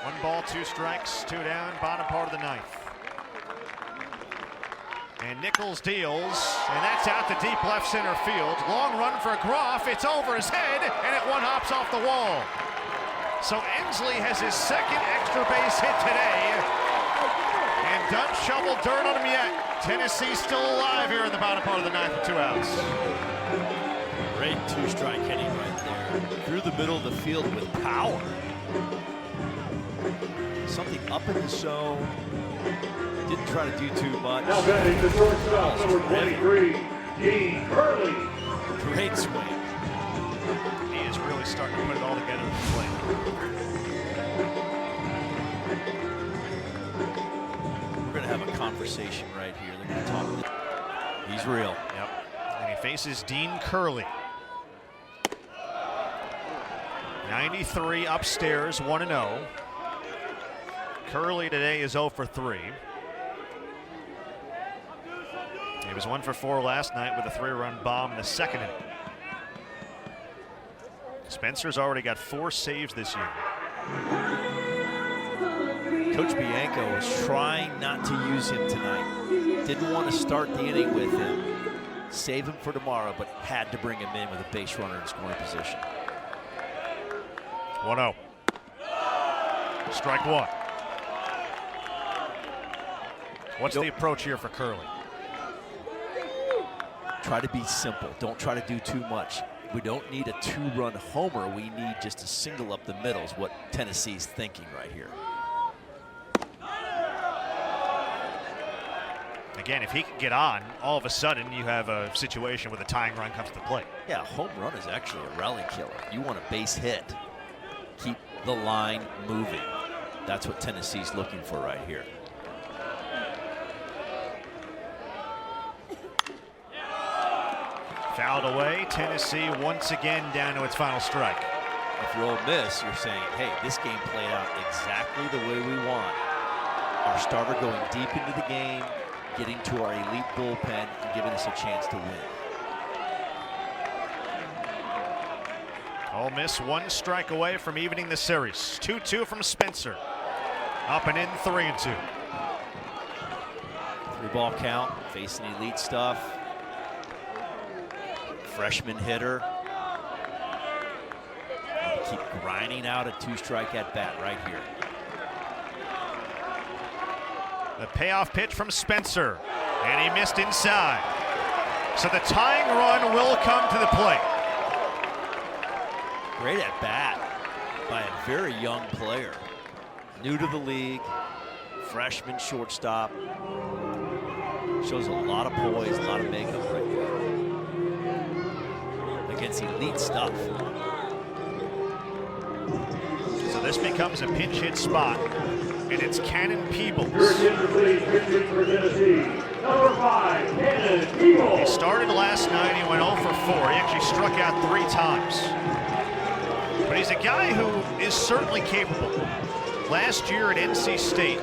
1 ball, 2 strikes, 2 down, bottom part of the 9th. And Nichols deals, and that's out to deep left center field. Long run for Groff, it's over his head, and it 1-hops off the wall. So Inslee has his 2nd extra base hit today, and doesn't shovel dirt on him yet. Tennessee's still alive here in the bottom part of the 9th with 2 outs.
Great 2-strike hitting right there. Through the middle of the field with power. Something up in the zone. Didn't try to do too much.
Now batting the shortstop, number 23, Dean Curley.
Great swing.
He is really starting to put it all together in the plate.
We're going to have a conversation right here. They're going to talk. He's real.
Yep. And he faces Dean Curley. 93 upstairs, 1-0. Curley today is 0 for 3. He was 1 for 4 last night with a 3-run bomb in the second inning. Spencer's already got 4 saves this year.
Coach Bianco was trying not to use him tonight. Didn't want to start the inning with him. Save him for tomorrow, but had to bring him in with a base runner in scoring position.
1-0. Strike one. What's the approach here for Curley?
Try to be simple. Don't try to do too much. We don't need a 2-run homer. We need just to single up the middle is what Tennessee's thinking right here.
Again, if he can get on, all of a sudden you have a situation where the tying run comes to the plate.
Yeah, a home run is actually a rally killer. You want a base hit. Keep the line moving. That's what Tennessee's looking for right here.
Fouled away. Tennessee once again down to its final strike.
If you're Ole Miss, you're saying, hey, this game played out exactly the way we want. Our starter going deep into the game, getting to our elite bullpen, and giving us a chance to win.
Ole Miss 1 strike away from evening the series. 2-2 from Spencer. Up and in, 3-2.
3-ball count, facing elite stuff. Freshman hitter. Keep grinding out a 2-strike at bat right here.
The payoff pitch from Spencer, and he missed inside. So the tying run will come to the plate.
Great at bat by a very young player. New to the league, freshman shortstop. Shows a lot of poise, a lot of makeup right there. Against elite stuff.
So this becomes a pinch hit spot, and it's Cannon Peebles.
Your attention, please. Pitching for Tennessee, number 5, Cannon Peebles.
He started last night, he went 0 for 4. He actually struck out 3 times. But he's a guy who is certainly capable. Last year at NC State,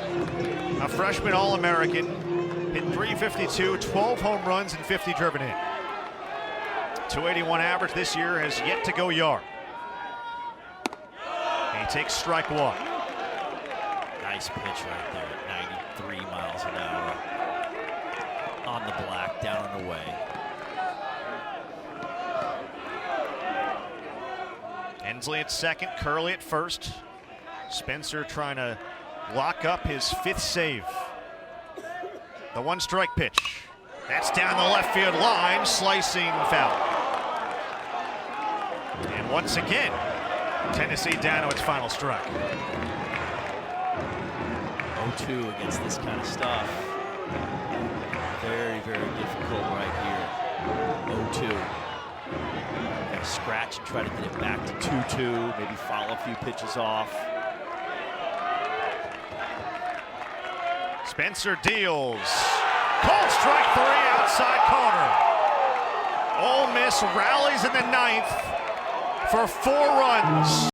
a freshman All-American, hit .352, 12 home runs and 50 driven in. 281 average this year, has yet to go yard. And he takes strike one.
Nice pitch right there at 93 miles an hour. On the black, down and away.
Hensley at second, Curley at first. Spencer trying to lock up his 5th save. The 1-strike pitch. That's down the left field line, slicing foul. And once again, Tennessee down to its final strike.
0-2 against this kind of stuff. Very, very difficult right here. 0-2. Gotta scratch and try to get it back to 2-2. Maybe foul a few pitches off.
Spencer deals. Called strike 3 outside corner. Ole Miss rallies in the 9th for 4 runs.